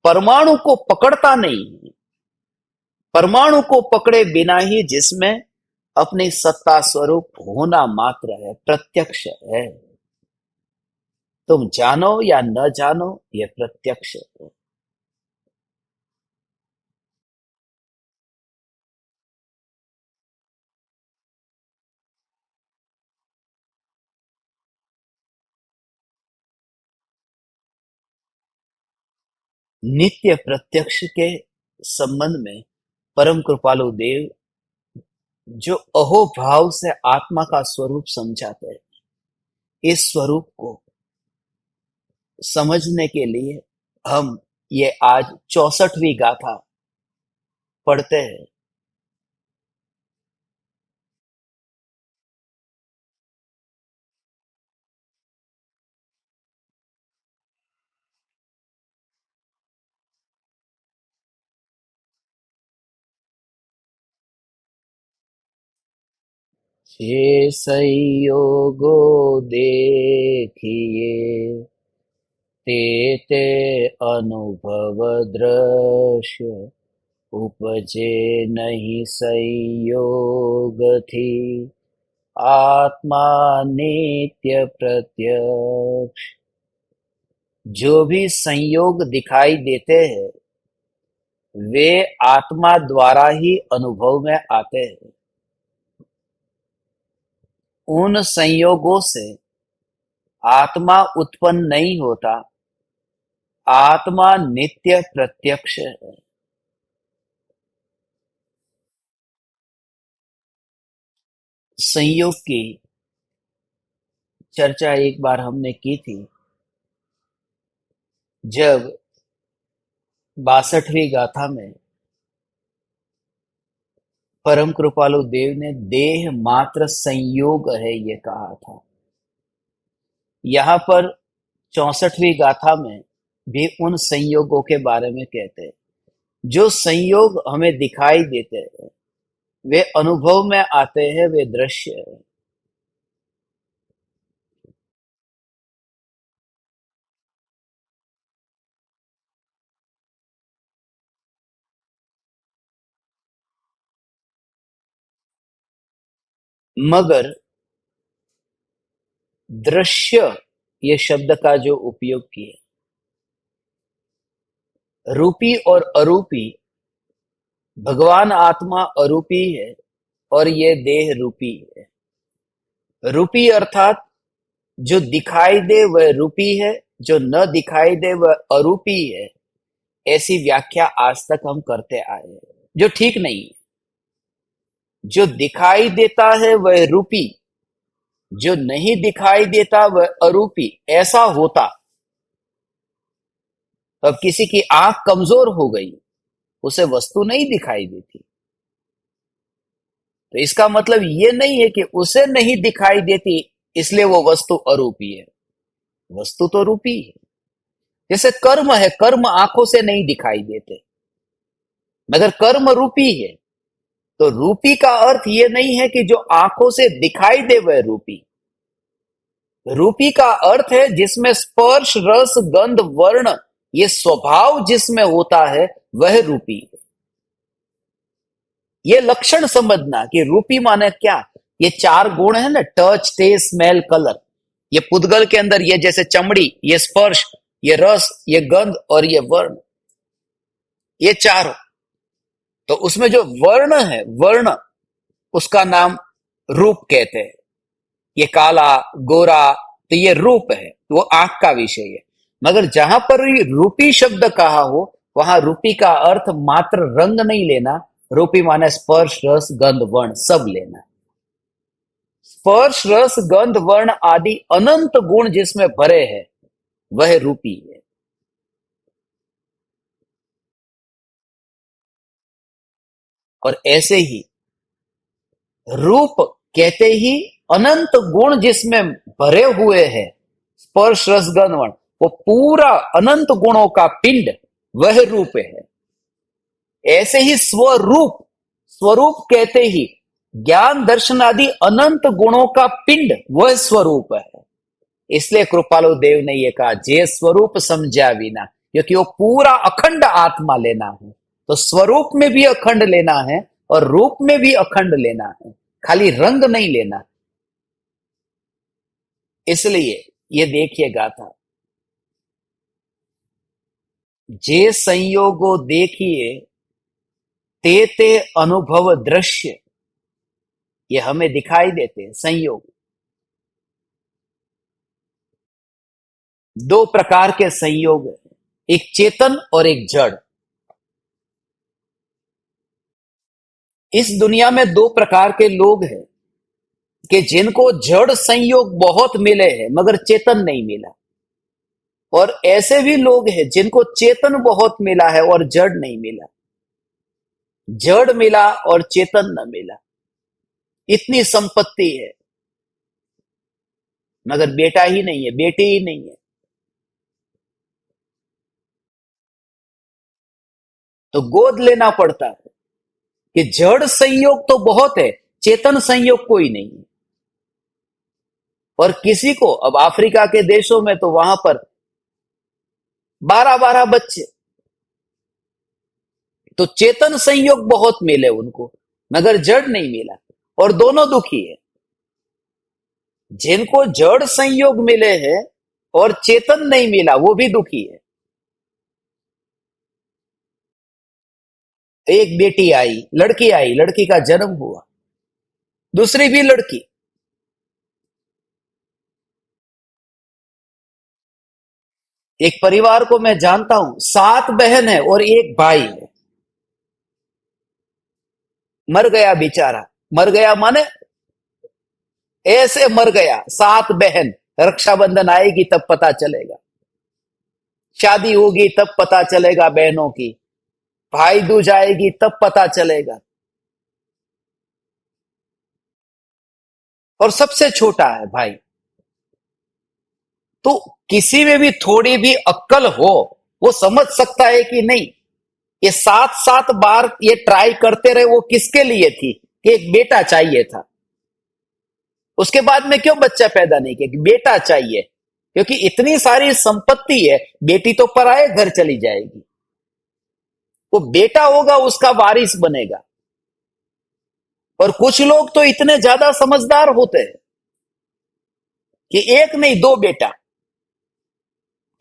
परमाणु को पकड़ता नहीं है, परमाणु को पकड़े बिना ही जिसमें अपनी सत्ता स्वरूप होना मात्र है, प्रत्यक्ष है। तुम जानो या न जानो, यह प्रत्यक्ष है। नित्य प्रत्यक्ष के संबंध में परम कृपालु देव जो अहोभाव से आत्मा का स्वरूप समझाते हैं, इस स्वरूप को समझने के लिए हम ये आज 64वीं गाथा पढ़ते हैं। ये संयोगो देखिए, ते ते अनुभव दृश्य, उपजे नहीं संयोग थी, आत्मा नित्य प्रत्यक्ष। जो भी संयोग दिखाई देते हैं, वे आत्मा द्वारा ही अनुभव में आते हैं। उन संयोगों से आत्मा उत्पन्न नहीं होता, आत्मा नित्य प्रत्यक्ष है। संयोग की चर्चा एक बार हमने की थी, जब 62वीं गाथा में परम कृपालु देव ने देह मात्र संयोग है ये कहा था। यहाँ पर 64वीं गाथा में भी उन संयोगों के बारे में कहते हैं। जो संयोग हमें दिखाई देते हैं, वे अनुभव में आते हैं, वे दृश्य है। मगर दृश्य ये शब्द का जो उपयोग किया, रूपी और अरूपी, भगवान आत्मा अरूपी है और ये देह रूपी है। रूपी अर्थात जो दिखाई दे वह रूपी है, जो न दिखाई दे वह अरूपी है। ऐसी व्याख्या आज तक हम करते आए हैं, जो ठीक नहीं है। जो दिखाई देता है वह रूपी, जो नहीं दिखाई देता वह अरूपी। ऐसा होता, अब किसी की आंख कमजोर हो गई, उसे वस्तु नहीं दिखाई देती, तो इसका मतलब ये नहीं है कि उसे नहीं दिखाई देती इसलिए वो वस्तु अरूपी है। वस्तु तो रूपी है। जैसे कर्म है, कर्म आंखों से नहीं दिखाई देते, मगर कर्म रूपी है। तो रूपी का अर्थ ये नहीं है कि जो आंखों से दिखाई दे वह रूपी। रूपी का अर्थ है जिसमें स्पर्श, रस, गंध, वर्ण, ये स्वभाव जिसमें होता है वह रूपी है। ये लक्षण समझना कि रूपी माने क्या। ये चार गुण है ना, टच, टेस्ट, स्मेल, कलर। ये पुद्गल के अंदर ये जैसे चमड़ी, ये स्पर्श, ये रस, ये गंध और ये वर्ण, ये चारों। तो उसमें जो वर्ण है, वर्ण, उसका नाम रूप कहते हैं। ये काला, गोरा, तो ये रूप है, वो आंख का विषय है। मगर जहां पर रूपी शब्द कहा हो, वहां रूपी का अर्थ मात्र रंग नहीं लेना। रूपी माने स्पर्श, रस, गंध, वर्ण सब लेना। स्पर्श, रस, गंध, वर्ण आदि अनंत गुण जिसमें भरे हैं वह रूपी है। और ऐसे ही रूप कहते ही अनंत गुण जिसमें भरे हुए हैं, स्पर्श, रस, गंध, वर्ण, वो पूरा अनंत गुणों का पिंड वह रूप है। ऐसे ही स्वरूप, स्वरूप कहते ही ज्ञान, दर्शन आदि अनंत गुणों का पिंड वह स्वरूप है। इसलिए कृपालु देव ने यह कहा, जे स्वरूप समझा बिना, क्योंकि वो पूरा अखंड आत्मा लेना है। तो स्वरूप में भी अखंड लेना है और रूप में भी अखंड लेना है, खाली रंग नहीं लेना। इसलिए ये देखिए गाथा, जे संयोगो देखिए ते ते अनुभव दृश्य, ये हमें दिखाई देते हैं संयोग। दो प्रकार के संयोग है, एक चेतन और एक जड़। इस दुनिया में दो प्रकार के लोग हैं कि जिनको जड़ संयोग बहुत मिले हैं मगर चेतन नहीं मिला, और ऐसे भी लोग हैं जिनको चेतन बहुत मिला है और जड़ नहीं मिला। जड़ मिला और चेतन न मिला, इतनी संपत्ति है मगर बेटा ही नहीं है, बेटी ही नहीं है। तो गोद लेना पड़ता है कि जड़ संयोग तो बहुत है, चेतन संयोग कोई नहीं है। और किसी को, अब अफ्रीका के देशों में तो वहां पर 12-12 बच्चे, तो चेतन संयोग बहुत मिले उनको मगर जड़ नहीं मिला, और दोनों दुखी है। जिनको जड़ संयोग मिले हैं और चेतन नहीं मिला वो भी दुखी है। एक बेटी आई, लड़की आई, लड़की का जन्म हुआ, दूसरी भी लड़की। एक परिवार को मैं जानता हूं, 7 बहन है और एक भाई है। मर गया बेचारा, मर गया माने ऐसे मर गया। 7 बहन, रक्षाबंधन आएगी तब पता चलेगा, शादी होगी तब पता चलेगा बहनों की, भाई दूज आएगी तब पता चलेगा। और सबसे छोटा है भाई। तो किसी में भी थोड़ी भी अक्ल हो, वो समझ सकता है कि नहीं, ये 7-7 बार ये ट्राई करते रहे, वो किसके लिए थी कि एक बेटा चाहिए था। उसके बाद में क्यों बच्चा पैदा नहीं किया कि बेटा चाहिए, क्योंकि इतनी सारी संपत्ति है, बेटी तो पराए घर चली जाएगी, वो बेटा होगा उसका वारिस बनेगा। और कुछ लोग तो इतने ज्यादा समझदार होते हैं कि एक नहीं 2 बेटा,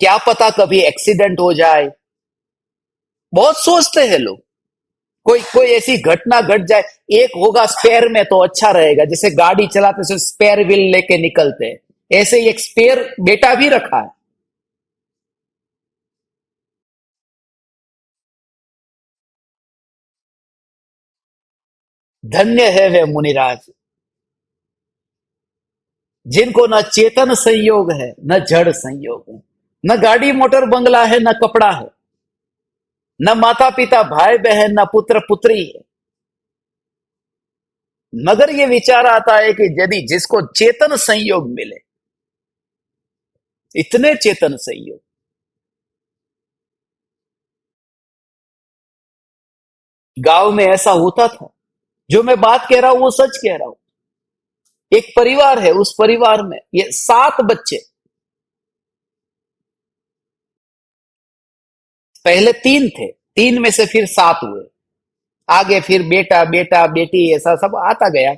क्या पता कभी एक्सीडेंट हो जाए, बहुत सोचते हैं लोग। कोई कोई ऐसी घटना घट जाए, एक होगा स्पेयर में तो अच्छा रहेगा, जैसे गाड़ी चलाते से स्पेयर व्हील लेके निकलते हैं, ऐसे ही एक स्पेयर बेटा भी रखा है। धन्य है वे मुनिराज जिनको न चेतन संयोग है न जड़ संयोग है, न गाड़ी मोटर बंगला है न कपड़ा है, न माता पिता भाई बहन न पुत्र पुत्री है, मगर ये विचार आता है कि यदि जिसको चेतन संयोग मिले, इतने चेतन संयोग। गांव में ऐसा होता था, जो मैं बात कह रहा हूं वो सच कह रहा हूं। एक परिवार है, उस परिवार में ये 7 बच्चे। पहले 3 थे, 3 में से फिर 7 हुए, आगे फिर बेटा बेटा बेटी ऐसा सब आता गया।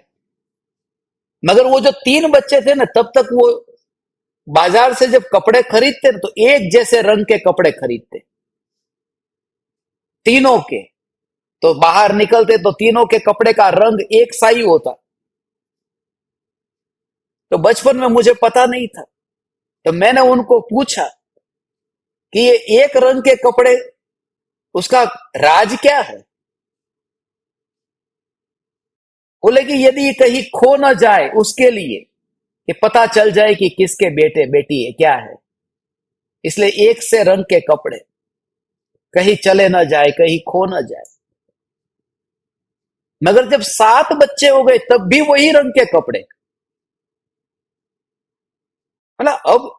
मगर वो जो 3 बच्चे थे ना, तब तक वो बाजार से जब कपड़े खरीदते ना, तो एक जैसे रंग के कपड़े खरीदते, तीनों के। तो बाहर निकलते तो तीनों के कपड़े का रंग एक सा ही होता। तो बचपन में मुझे पता नहीं था, तो मैंने उनको पूछा कि ये एक रंग के कपड़े, उसका राज क्या है। बोले कि यदि कहीं खो ना जाए उसके लिए, कि पता चल जाए कि किसके बेटे बेटी है क्या है, इसलिए एक से रंग के कपड़े, कहीं चले ना जाए कहीं खो ना जाए। मगर जब 7 बच्चे हो गए तब भी वही रंग के कपड़े। मतलब अब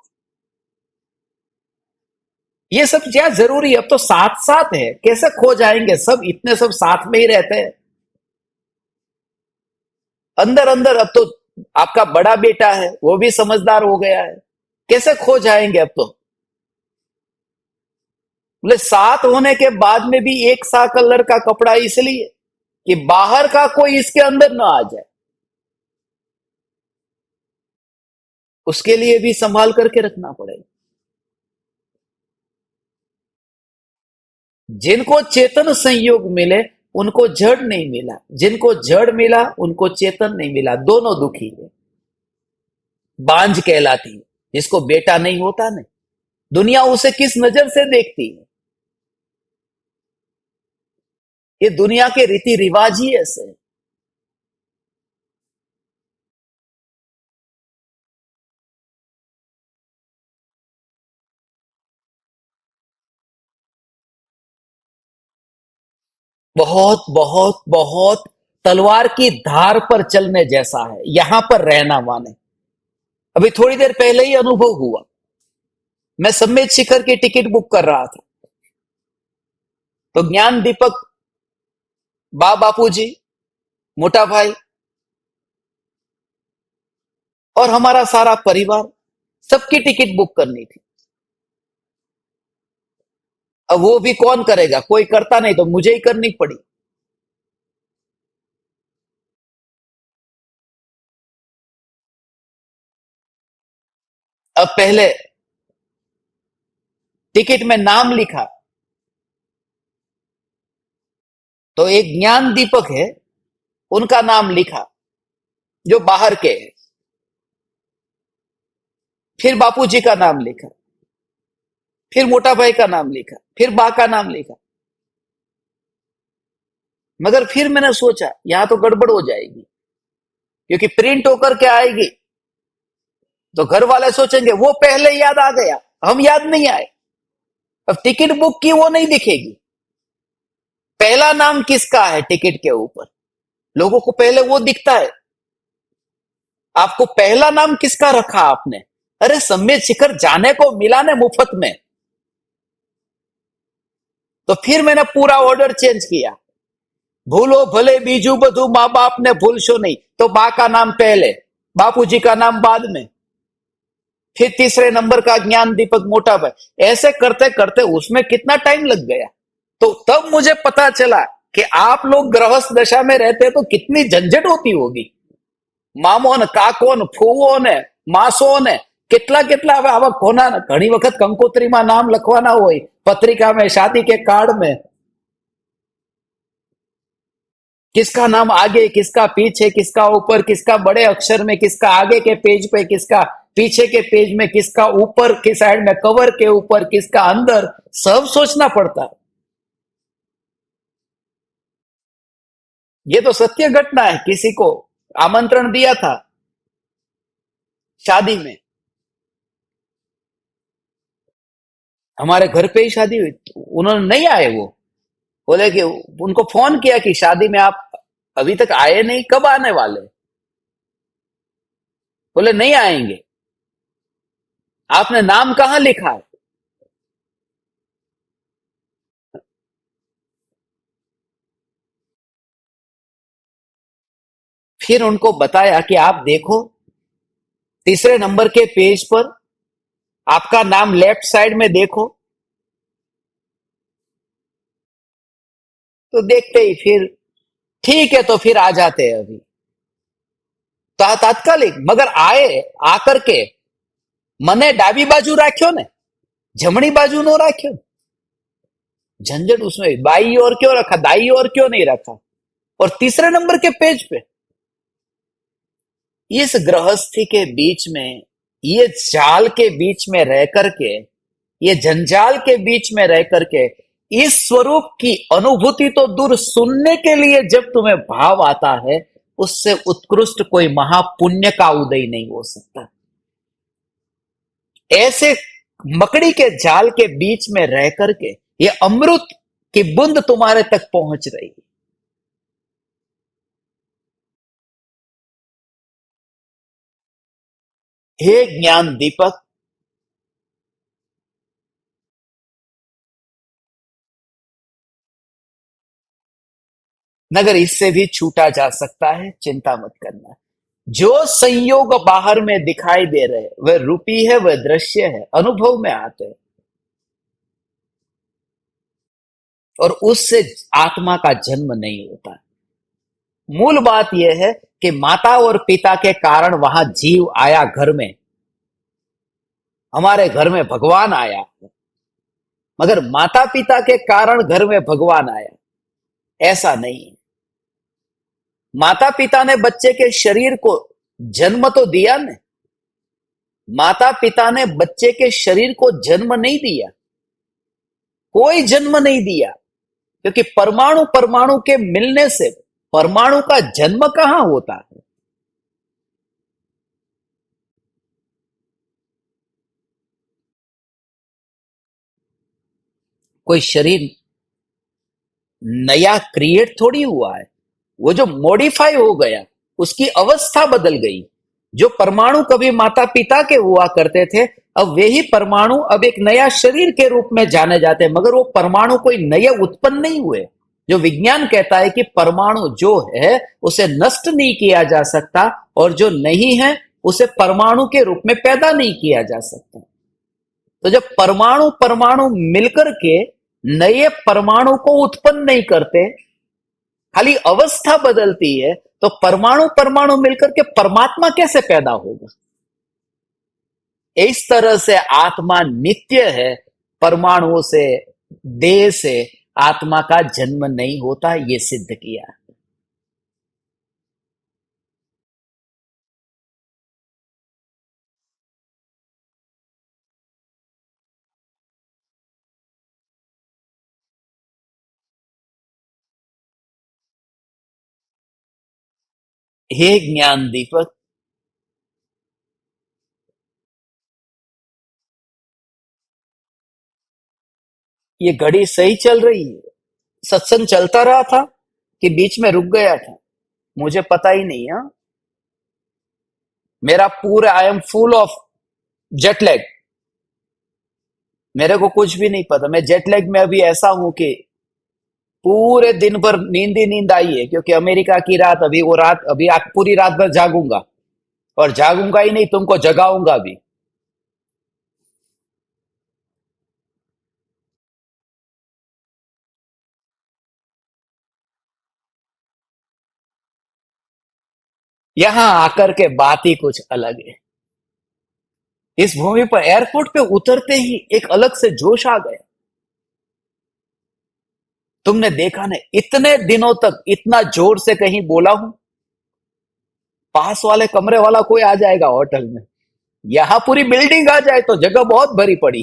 ये सब क्या जरूरी है, अब तो साथ साथ है, कैसे खो जाएंगे, सब इतने सब साथ में ही रहते हैं। अंदर अंदर अब तो आपका बड़ा बेटा है, वो भी समझदार हो गया है, कैसे खो जाएंगे अब तो। बोले साथ होने के बाद में भी एक सा कलर का कपड़ा, इसलिए कि बाहर का कोई इसके अंदर ना आ जाए, उसके लिए भी संभाल करके रखना पड़ेगा। जिनको चेतन संयोग मिले उनको जड़ नहीं मिला, जिनको जड़ मिला उनको चेतन नहीं मिला, दोनों दुखी है। बांझ कहलाती है जिसको बेटा नहीं होता ना, दुनिया उसे किस नजर से देखती है। ये दुनिया के रीति रिवाज ही ऐसे हैं। बहुत बहुत बहुत तलवार की धार पर चलने जैसा है, यहां पर रहना माने। अभी थोड़ी देर पहले ही अनुभव हुआ, मैं सम्मेद शिखर की टिकट बुक कर रहा था, तो ज्ञान दीपक बापू जी, मोटा भाई और हमारा सारा परिवार, सबकी टिकट बुक करनी थी। अब वो भी कौन करेगा, कोई करता नहीं, तो मुझे ही करनी पड़ी। अब पहले टिकट में नाम लिखा, तो एक ज्ञान दीपक है, उनका नाम लिखा, जो बाहर के हैं। फिर बापूजी का नाम लिखा, फिर मोटा भाई का नाम लिखा, फिर बा का नाम लिखा। मगर फिर मैंने सोचा यहां तो गड़बड़ हो जाएगी, क्योंकि प्रिंट होकर के आएगी तो घर वाले सोचेंगे वो पहले याद आ गया, हम याद नहीं आए। अब टिकट बुक की वो नहीं दिखेगी, पहला नाम किसका है टिकट के ऊपर, लोगों को पहले वो दिखता है। आपको पहला नाम किसका रखा आपने, अरे सम्मेद शिखर जाने को मिला ने मुफ्त में। तो फिर मैंने पूरा ऑर्डर चेंज किया, भूलो भले बीजू बधु माँ बाप ने भूलशो नहीं, तो बा का नाम पहले, बापूजी का नाम बाद में, फिर तीसरे नंबर का ज्ञान दीपक मोटा भाई। ऐसे करते करते उसमें कितना टाइम लग गया। तो तब मुझे पता चला कि आप लोग गृहस्थ दशा में रहते तो कितनी झंझट होती होगी। मामो ने, काको ने, फूवो ने, मासो ने, કેટલા કેટલા આવા કોના ઘણી વખત કંકોત્રીમાં નામ લખવાના હોય, પત્રિકા में, शादी के कार्ड में, किसका नाम आगे, किसका पीछे, किसका ऊपर, किसका बड़े अक्षर में, किसका आगे के पेज पे, किसका पीछे के पेज में, किसका ऊपर की साइड में, कवर के ऊपर, किसका अंदर, सब सोचना पड़ता है। ये तो सत्य घटना है। किसी को आमंत्रण दिया था शादी में, हमारे घर पे ही शादी हुई, तो उन्होंने नहीं आए। वो बोले कि उनको फोन किया कि शादी में आप अभी तक आए नहीं, कब आने वाले? बोले नहीं आएंगे। आपने नाम कहाँ लिखा है? फिर उनको बताया कि आप देखो, तीसरे नंबर के पेज पर आपका नाम लेफ्ट साइड में देखो। तो देखते ही फिर, ठीक है तो फिर आ जाते हैं अभी, तात्कालिक। मगर आए, आकर के मने डाबी बाजू राख्यो ने, जमणी बाजू नो राख्यो। झंझट उसमें बाई और क्यों रखा, दाई और क्यों नहीं रखा, और तीसरे नंबर के पेज पे। इस गृहस्थी के बीच में, ये जाल के बीच में रह करके, ये जंजाल के बीच में रह करके, इस स्वरूप की अनुभूति तो दूर, सुनने के लिए जब तुम्हें भाव आता है, उससे उत्कृष्ट कोई महापुण्य का उदय नहीं हो सकता। ऐसे मकड़ी के जाल के बीच में रह करके ये अमृत की बूंद तुम्हारे तक पहुंच रही है। हे ज्ञान दीपक, नगर इससे भी छूटा जा सकता है, चिंता मत करना। जो संयोग बाहर में दिखाई दे रहे, वह रूपी है, वह दृश्य है, अनुभव में आते हैं, और उससे आत्मा का जन्म नहीं होता। मूल बात यह है कि माता और पिता के कारण वहां जीव आया घर में, हमारे घर में भगवान आया, मगर माता पिता के कारण घर में भगवान आया ऐसा नहीं है। माता पिता ने बच्चे के शरीर को जन्म तो दिया ने, माता पिता ने बच्चे के शरीर को जन्म नहीं दिया, कोई जन्म नहीं दिया, क्योंकि परमाणु परमाणु के मिलने से परमाणु का जन्म कहां होता है। कोई शरीर नया क्रिएट थोड़ी हुआ है, वो जो मॉडिफाई हो गया, उसकी अवस्था बदल गई। जो परमाणु कभी माता पिता के हुआ करते थे, अब वे ही परमाणु अब एक नया शरीर के रूप में जाने जाते हैं, मगर वो परमाणु कोई नए उत्पन्न नहीं हुए। जो विज्ञान कहता है कि परमाणु जो है उसे नष्ट नहीं किया जा सकता, और जो नहीं है उसे परमाणु के रूप में पैदा नहीं किया जा सकता। तो जब परमाणु परमाणु मिलकर के नए परमाणु को उत्पन्न नहीं करते, खाली अवस्था बदलती है, तो परमाणु परमाणु मिलकर के परमात्मा कैसे पैदा होगा? इस तरह से आत्मा नित्य है, परमाणुओं से, देह से आत्मा का जन्म नहीं होता, ये सिद्ध किया। हे ज्ञान दीपक, ये घड़ी सही चल रही है? सत्संग चलता रहा था कि बीच में रुक गया था? मुझे पता ही नहीं। हाँ, मेरा पूरा, I am full of jet lag. मेरे को कुछ भी नहीं पता। मैं जेट लैग में अभी ऐसा हूं कि पूरे दिन भर नींद ही नींद आई है, क्योंकि अमेरिका की रात, अभी वो रात, अभी पूरी रात भर जागूंगा, और जागूंगा ही नहीं, तुमको जगाऊंगा भी। यहां आकर के बात ही कुछ अलग है। इस भूमि पर एयरपोर्ट पे उतरते ही एक अलग से जोश आ गया। तुमने देखा नहीं, इतने दिनों तक इतना जोर से कहीं बोला हूं, पास वाले कमरे वाला कोई आ जाएगा होटल में, यहां पूरी बिल्डिंग आ जाए तो जगह बहुत भरी पड़ी,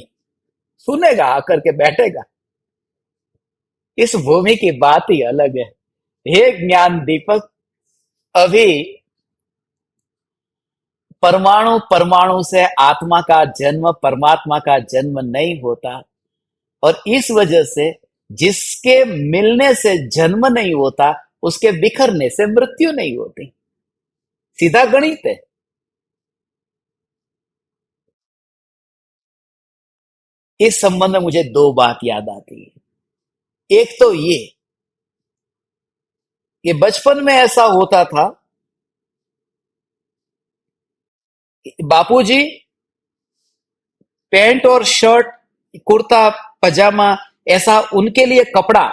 सुनेगा आकर के बैठेगा। इस भूमि की बात ही अलग है। हे ज्ञान दीपक, अभी परमाणु परमाणु से आत्मा का जन्म, परमात्मा का जन्म नहीं होता, और इस वजह से जिसके मिलने से जन्म नहीं होता, उसके बिखरने से मृत्यु नहीं होती। सीधा गणित है। इस संबंध में मुझे दो बात याद आती है। एक तो ये कि बचपन में ऐसा होता था, बापूजी पैंट और शर्ट, कुर्ता पजामा, ऐसा उनके लिए कपड़ा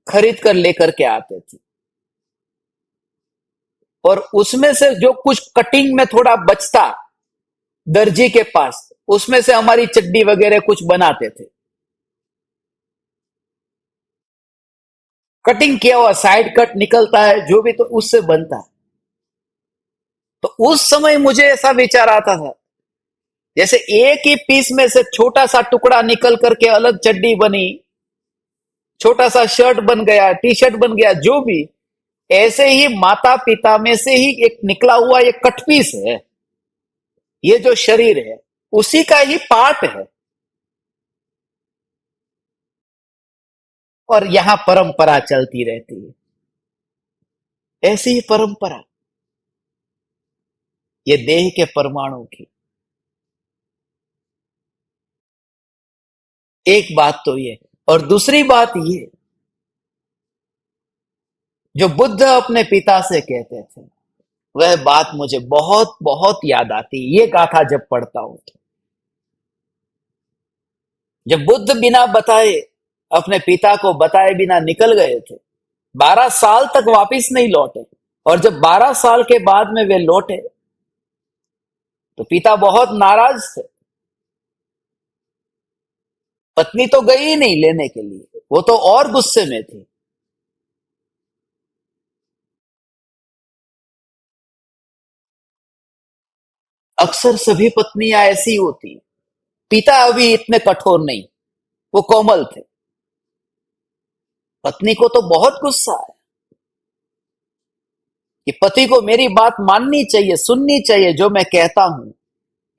खरीद कर लेकर के आते थे, और उसमें से जो कुछ कटिंग में थोड़ा बचता दर्जी के पास, उसमें से हमारी चड्डी वगैरह कुछ बनाते थे। कटिंग किया हुआ साइड कट निकलता है जो भी, तो उससे बनता है। तो उस समय मुझे ऐसा विचार आता था, जैसे एक ही पीस में से छोटा सा टुकड़ा निकल करके अलग चड्डी बनी, छोटा सा शर्ट बन गया, टी शर्ट बन गया, जो भी, ऐसे ही माता पिता में से ही एक निकला हुआ एक कट पीस है। ये जो शरीर है उसी का ही पार्ट है, और यहां परंपरा चलती रहती है। ऐसी ही परंपरा ये देह के परमाणु की। एक बात तो ये, और दूसरी बात ये, जो बुद्ध अपने पिता से कहते थे, वह बात मुझे बहुत बहुत याद आती है। ये गाथा जब पढ़ता हूं तो, जब बुद्ध बिना बताए, अपने पिता को बताए बिना निकल गए थे, 12 साल तक वापिस नहीं लौटे, और जब 12 साल के बाद में वे लौटे तो पिता बहुत नाराज थे। पत्नी तो गई ही नहीं लेने के लिए, वो तो और गुस्से में थी। अक्सर सभी पत्नियां ऐसी होती। पिता अभी इतने कठोर नहीं, वो कोमल थे। पत्नी को तो बहुत गुस्सा है कि पति को मेरी बात माननी चाहिए, सुननी चाहिए, जो मैं कहता हूं।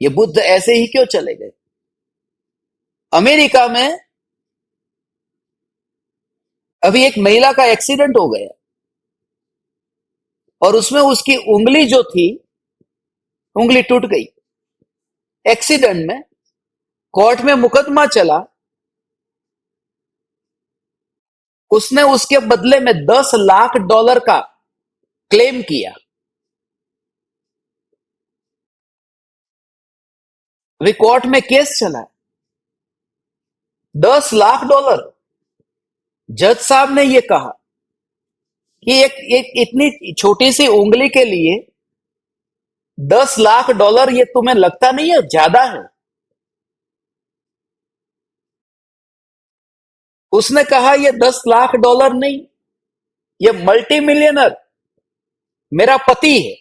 ये बुद्ध ऐसे ही क्यों चले गए? अमेरिका में अभी एक महिला का एक्सीडेंट हो गया, और उसमें उसकी उंगली जो थी, उंगली टूट गई एक्सीडेंट में। कोर्ट में मुकदमा चला, उसने उसके बदले में $10 लाख का क्लेम किया। अभी कोर्ट में केस चला है, $10 लाख। जज साहब ने यह कहा कि एक इतनी छोटी सी उंगली के लिए $10 लाख, ये तुम्हें लगता नहीं है ज्यादा है? उसने कहा यह $10 लाख नहीं, यह मल्टी मिलियनर मेरा पति है,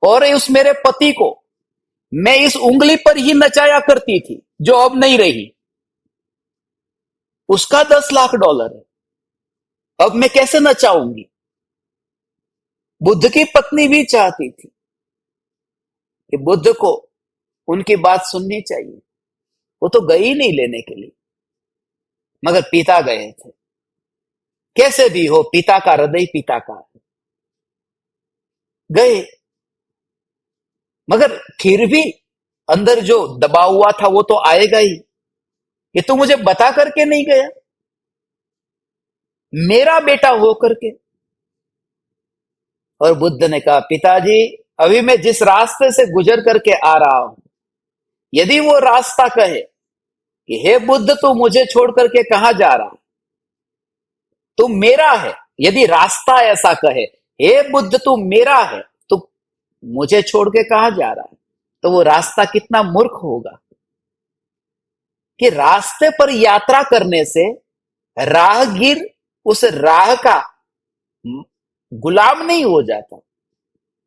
और उस मेरे पति को मैं इस उंगली पर ही नचाया करती थी, जो अब नहीं रही। उसका $10 लाख है, अब मैं कैसे नचाऊंगी? बुद्ध की पत्नी भी चाहती थी कि बुद्ध को उनकी बात सुननी चाहिए। वो तो गई नहीं लेने के लिए, मगर पिता गए थे। कैसे भी हो, पिता का हृदय पिता का है। गए, मगर फिर भी अंदर जो दबा हुआ था वो तो आएगा ही। ये तो मुझे बता करके नहीं गया, मेरा बेटा हो करके। और बुद्ध ने कहा, पिताजी, अभी मैं जिस रास्ते से गुजर करके आ रहा हूं, यदि वो रास्ता कहे कि हे बुद्ध, तू मुझे छोड़ करके कहां जा रहा है, तू मेरा है, यदि रास्ता ऐसा कहे, हे बुद्ध तू मेरा है, तू मुझे छोड़ के कहां जा रहा है, तो वो रास्ता कितना मूर्ख होगा। कि रास्ते पर यात्रा करने से राहगीर उस राह का गुलाम नहीं हो जाता।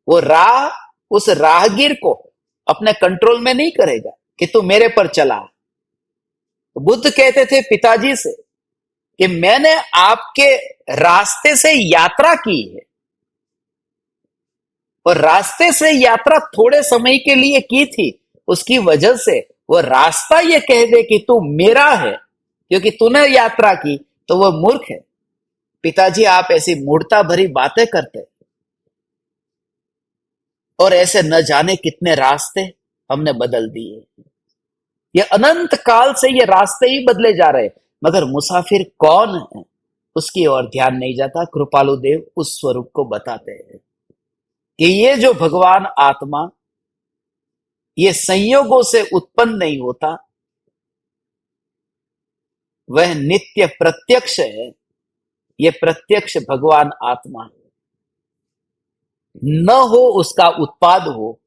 वो राह उस राहगीर को अपने कंट्रोल में नहीं करेगा कि तू मेरे पर चला। तो बुद्ध कहते थे पिताजी से कि मैंने आपके रास्ते से यात्रा की है, और रास्ते से यात्रा थोड़े समय के लिए की थी, उसकी वजह से वो रास्ता ये कह दे कि तू मेरा है क्योंकि तूने यात्रा की, तो वो मूर्ख है। पिताजी आप ऐसी मूर्खता भरी बातें करते, और ऐसे न जाने कितने रास्ते हमने बदल दिए। ये अनंत काल से ये रास्ते ही बदले जा रहे, मगर मुसाफिर कौन है उसकी ओर ध्यान नहीं जाता। कृपालु देव उस स्वरूप को बताते हैं कि ये जो भगवान आत्मा ये संयोगों से उत्पन्न नहीं होता, वह नित्य प्रत्यक्ष है। ये प्रत्यक्ष भगवान आत्मा है। न हो उसका उत्पाद हो,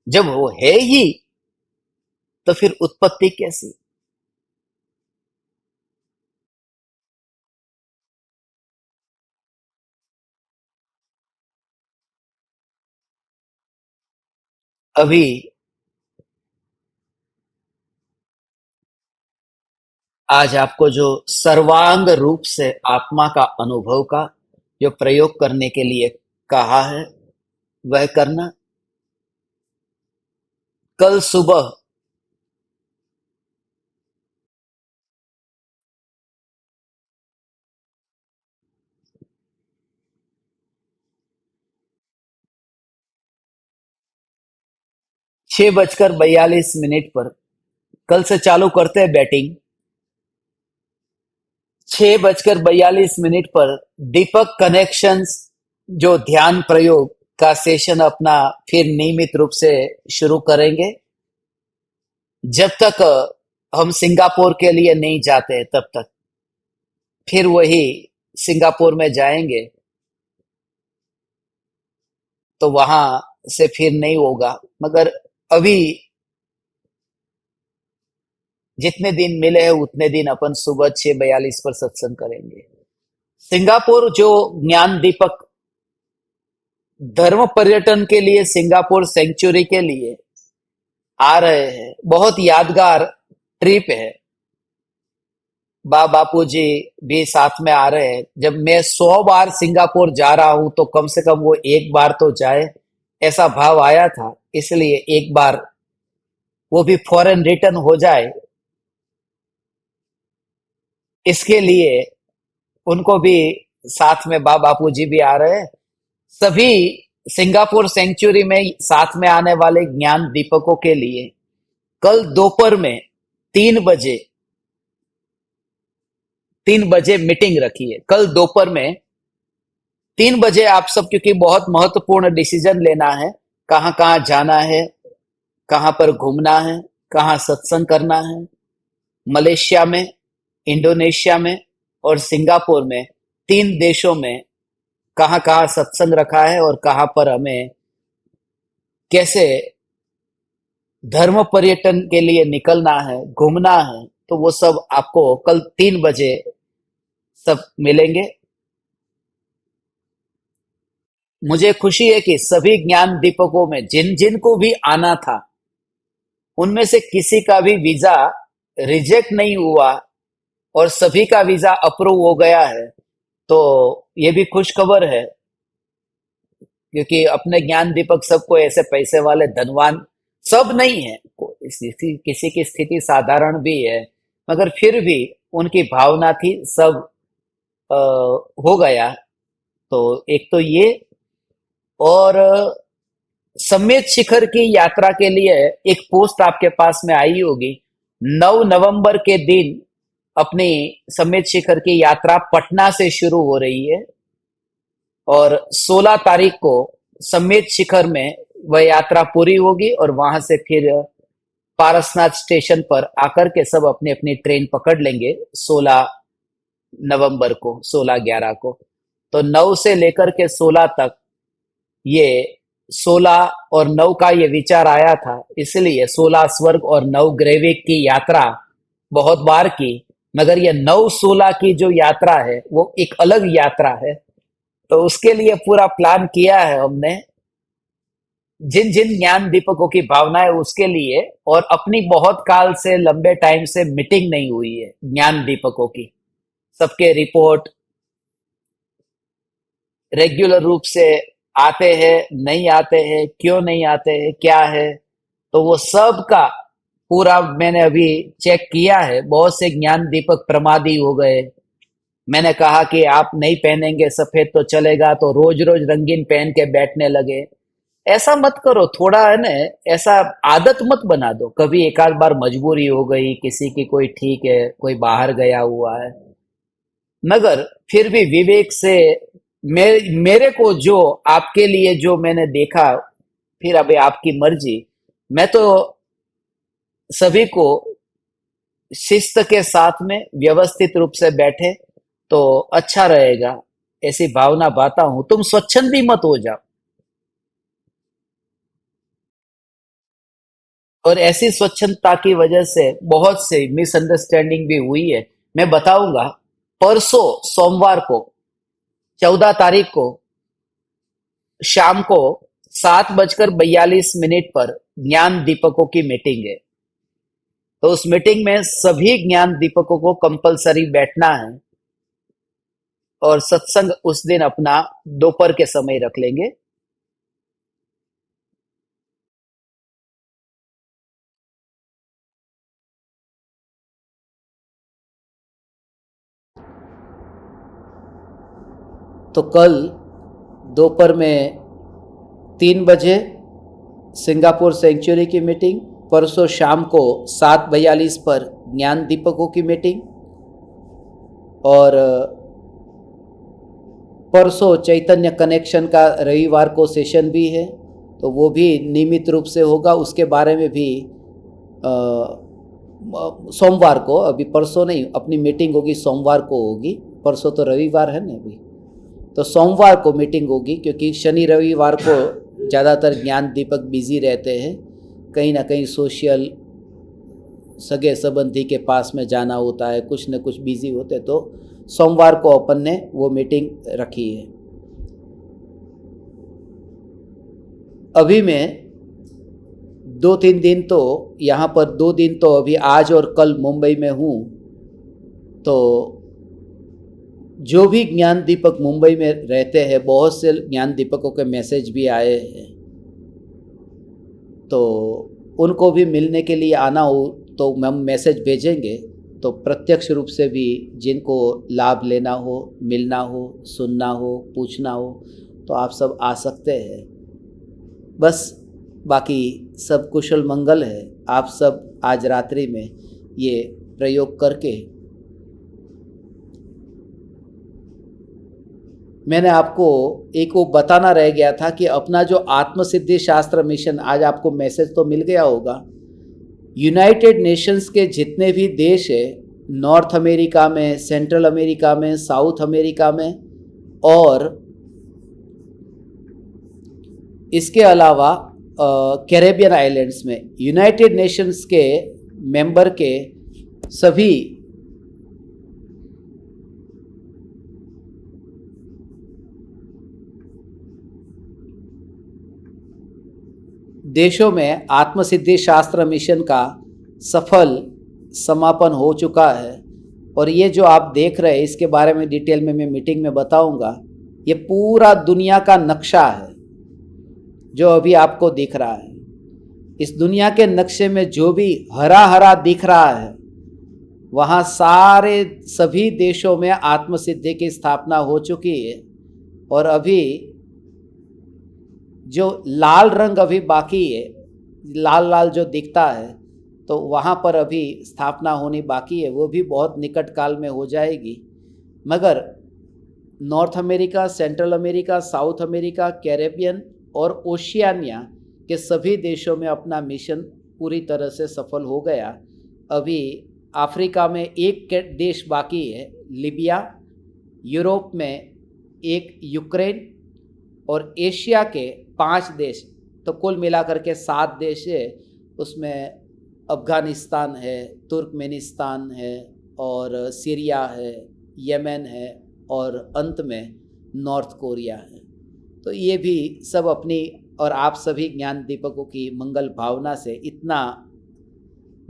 जब वो है ही तो फिर उत्पत्ति कैसी। अभी आज आपको जो सर्वांग रूप से आत्मा का अनुभव का जो प्रयोग करने के लिए कहा है, वह करना। कल सुबह 6:42 पर, कल से चालू करते हैं बैटिंग। 6:42 पर दीपक कनेक्शंस जो ध्यान प्रयोग का सेशन अपना फिर नियमित रूप से शुरू करेंगे। जब तक हम सिंगापुर के लिए नहीं जाते तब तक फिर वही सिंगापुर में जाएंगे, तो वहां से फिर नहीं होगा। मगर अभी जितने दिन मिले हैं उतने दिन अपन सुबह 6:42 पर सत्संग करेंगे। सिंगापुर जो ज्ञान दीपक धर्म पर्यटन के लिए सिंगापुर सेंचुरी के लिए आ रहे हैं, बहुत यादगार ट्रिप है। बापू जी भी साथ में आ रहे हैं। जब मैं 100 बार सिंगापुर जा रहा हूं तो कम से कम वो एक बार तो जाए, ऐसा भाव आया था। इसलिए एक बार वो भी फॉरेन रिटर्न हो जाए, इसके लिए उनको भी साथ में बापू जी भी आ रहे हैं। सभी सिंगापुर सेंचुरी में साथ में आने वाले ज्ञान दीपकों के लिए कल दोपहर में 3 बजे 3 बजे मीटिंग रखी है। कल दोपहर में 3 बजे आप सब, क्योंकि बहुत महत्वपूर्ण डिसीजन लेना है, कहाँ कहाँ जाना है, कहाँ पर घूमना है, कहाँ सत्संग करना है। मलेशिया में, इंडोनेशिया में और सिंगापुर में, 3 देशों में कहाँ कहाँ सत्संग रखा है और कहाँ पर हमें कैसे धर्म पर्यटन के लिए निकलना है, घूमना है। तो वो सब आपको कल 3 बजे सब मिलेंगे। मुझे खुशी है कि सभी ज्ञान दीपकों में जिन जिन को भी आना था, उनमें से किसी का भी वीजा रिजेक्ट नहीं हुआ और सभी का वीजा अप्रूव हो गया है। तो ये भी खुश खबर है, क्योंकि अपने ज्ञान दीपक सबको ऐसे पैसे वाले धनवान सब नहीं है। किसी की स्थिति साधारण भी है, मगर फिर भी उनकी भावना थी, सब हो गया। तो एक तो ये, और समेत शिखर की यात्रा के लिए एक पोस्ट आपके पास में आई होगी। 9 नवंबर के दिन अपनी समेत शिखर की यात्रा पटना से शुरू हो रही है, और 16 तारीख को समेत शिखर में वह यात्रा पूरी होगी, और वहां से फिर पारसनाथ स्टेशन पर आकर के सब अपनी अपनी ट्रेन पकड़ लेंगे 16 नवंबर को, 16/11 को। तो 9 से लेकर के 16 तक ये 16 और 9 का ये विचार आया था, इसलिए 16 स्वर्ग और 9 ग्रेविक की यात्रा बहुत बार की, मगर ये 9-16 की जो यात्रा है वो एक अलग यात्रा है। तो उसके लिए पूरा प्लान किया है हमने, जिन जिन ज्ञान दीपकों की भावना है उसके लिए। और अपनी बहुत काल से, लंबे टाइम से मीटिंग नहीं हुई है ज्ञान दीपकों की। सबके रिपोर्ट रेगुलर रूप से आते हैं, नहीं आते हैं, क्यों नहीं आते हैं, क्या है, तो वो सब का पूरा मैंने अभी चेक किया है। बहुत से ज्ञान दीपक प्रमादी हो गए। मैंने कहा कि आप नहीं पहनेंगे सफेद तो चलेगा, तो रोज रोज रंगीन पहन के बैठने लगे। ऐसा मत करो, थोड़ा है ना, ऐसा आदत मत बना दो। कभी एक आध बार मजबूरी हो गई किसी की, कोई ठीक है, कोई बाहर गया हुआ है, मगर फिर भी विवेक से मेरे को जो आपके लिए जो मैंने देखा, फिर अभी आपकी मर्जी। मैं तो सभी को शिस्त के साथ में व्यवस्थित रूप से बैठे तो अच्छा रहेगा, ऐसी भावना पाता हूं। तुम स्वच्छंदी मत हो जाओ। और ऐसी स्वच्छंदता की वजह से बहुत से मिसअंडरस्टैंडिंग भी हुई है। मैं बताऊंगा, परसों सोमवार को 14 तारीख को शाम को 7:42 पर ज्ञान दीपकों की मीटिंग है। तो उस मीटिंग में सभी ज्ञान दीपकों को कंपलसरी बैठना है। और सत्संग उस दिन अपना दोपहर के समय रख लेंगे। तो कल दोपहर में 3 बजे सिंगापुर सेंचुरी की मीटिंग, परसों शाम को 7:42 पर ज्ञान दीपकों की मीटिंग, और परसों चैतन्य कनेक्शन का रविवार को सेशन भी है, तो वो भी नियमित रूप से होगा। उसके बारे में भी सोमवार को, अभी परसों नहीं, अपनी मीटिंग होगी सोमवार को होगी। परसों तो रविवार है ना अभी, तो सोमवार को मीटिंग होगी, क्योंकि शनि रविवार को ज़्यादातर ज्ञान दीपक बिजी रहते हैं, कहीं ना कहीं सोशल सगे संबंधी के पास में जाना होता है, कुछ न कुछ बिजी होते। तो सोमवार को अपन ने वो मीटिंग रखी है। अभी मैं 2-3 दिन तो यहाँ पर, 2 दिन तो अभी आज और कल मुंबई में हूँ। तो जो भी ज्ञान दीपक मुंबई में रहते हैं, बहुत से ज्ञान दीपकों के मैसेज भी आए हैं, तो उनको भी मिलने के लिए आना हो तो हम मैसेज भेजेंगे। तो प्रत्यक्ष रूप से भी जिनको लाभ लेना हो, मिलना हो, सुनना हो, पूछना हो, तो आप सब आ सकते हैं। बस बाकी सब कुशल मंगल है। आप सब आज रात्रि में ये प्रयोग करके, मैंने आपको एक वो बताना रह गया था कि अपना जो आत्मसिद्धि शास्त्र मिशन, आज आपको मैसेज तो मिल गया होगा। यूनाइटेड नेशंस के जितने भी देश है, नॉर्थ अमेरिका में, सेंट्रल अमेरिका में, साउथ अमेरिका में, और इसके अलावा कैरेबियन आइलैंड्स में, यूनाइटेड नेशंस के मेंबर के सभी देशों में आत्मसिद्धि शास्त्र मिशन का सफल समापन हो चुका है। और ये जो आप देख रहे हैं, इसके बारे में डिटेल में मैं मीटिंग में बताऊंगा। ये पूरा दुनिया का नक्शा है जो अभी आपको दिख रहा है। इस दुनिया के नक्शे में जो भी हरा हरा दिख रहा है, वहाँ सारे सभी देशों में आत्मसिद्धि की स्थापना हो चुकी है। और अभी जो लाल रंग अभी बाकी है, लाल लाल जो दिखता है, तो वहाँ पर अभी स्थापना होनी बाकी है। वो भी बहुत निकट काल में हो जाएगी। मगर north America, central America, south America, Caribbean और ओशियानिया के सभी देशों में अपना मिशन पूरी तरह से सफल हो गया। अभी अफ्रीका में एक देश बाकी है, लिबिया। यूरोप में एक, यूक्रेन। और एशिया के 5 देश, तो कुल मिलाकर के 7 देश है। उसमें अफ़गानिस्तान है, तुर्कमेनिस्तान है और सीरिया है, यमन है और अंत में नॉर्थ कोरिया है। तो ये भी सब अपनी और आप सभी ज्ञान दीपकों की मंगल भावना से इतना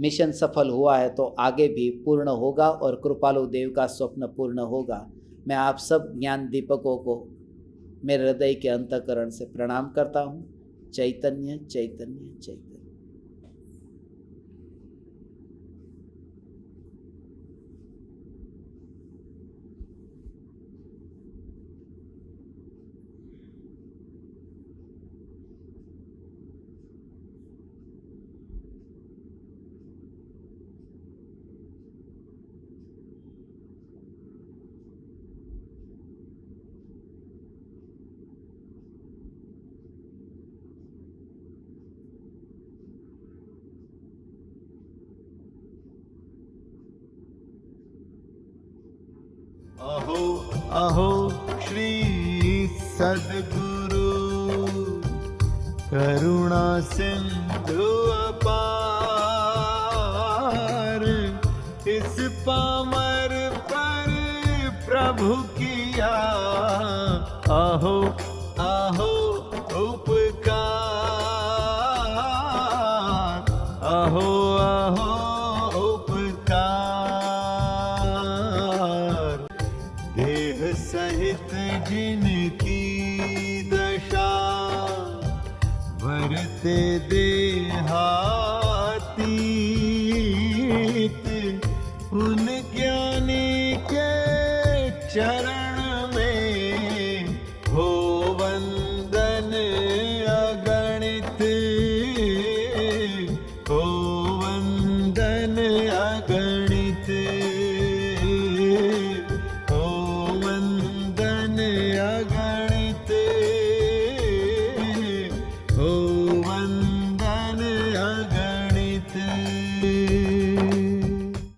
मिशन सफल हुआ है, तो आगे भी पूर्ण होगा और कृपालु देव का स्वप्न पूर्ण होगा। मैं आप सब ज्ञान दीपकों को मेरे हृदय के अंतःकरण से प्रणाम करता हूँ। चैतन्य चैतन्य चैतन्य। अहो अहो श्री सद्गुरु करुणा सिंधु अपार, इस पामर पर प्रभु किया अहो अहो उपकार, अहो अहो देह सहित जिनकी दशा वरते देहातीत, उन ज्ञानी के चरण में हो वंदन अगणित, हो वंदन अगणित।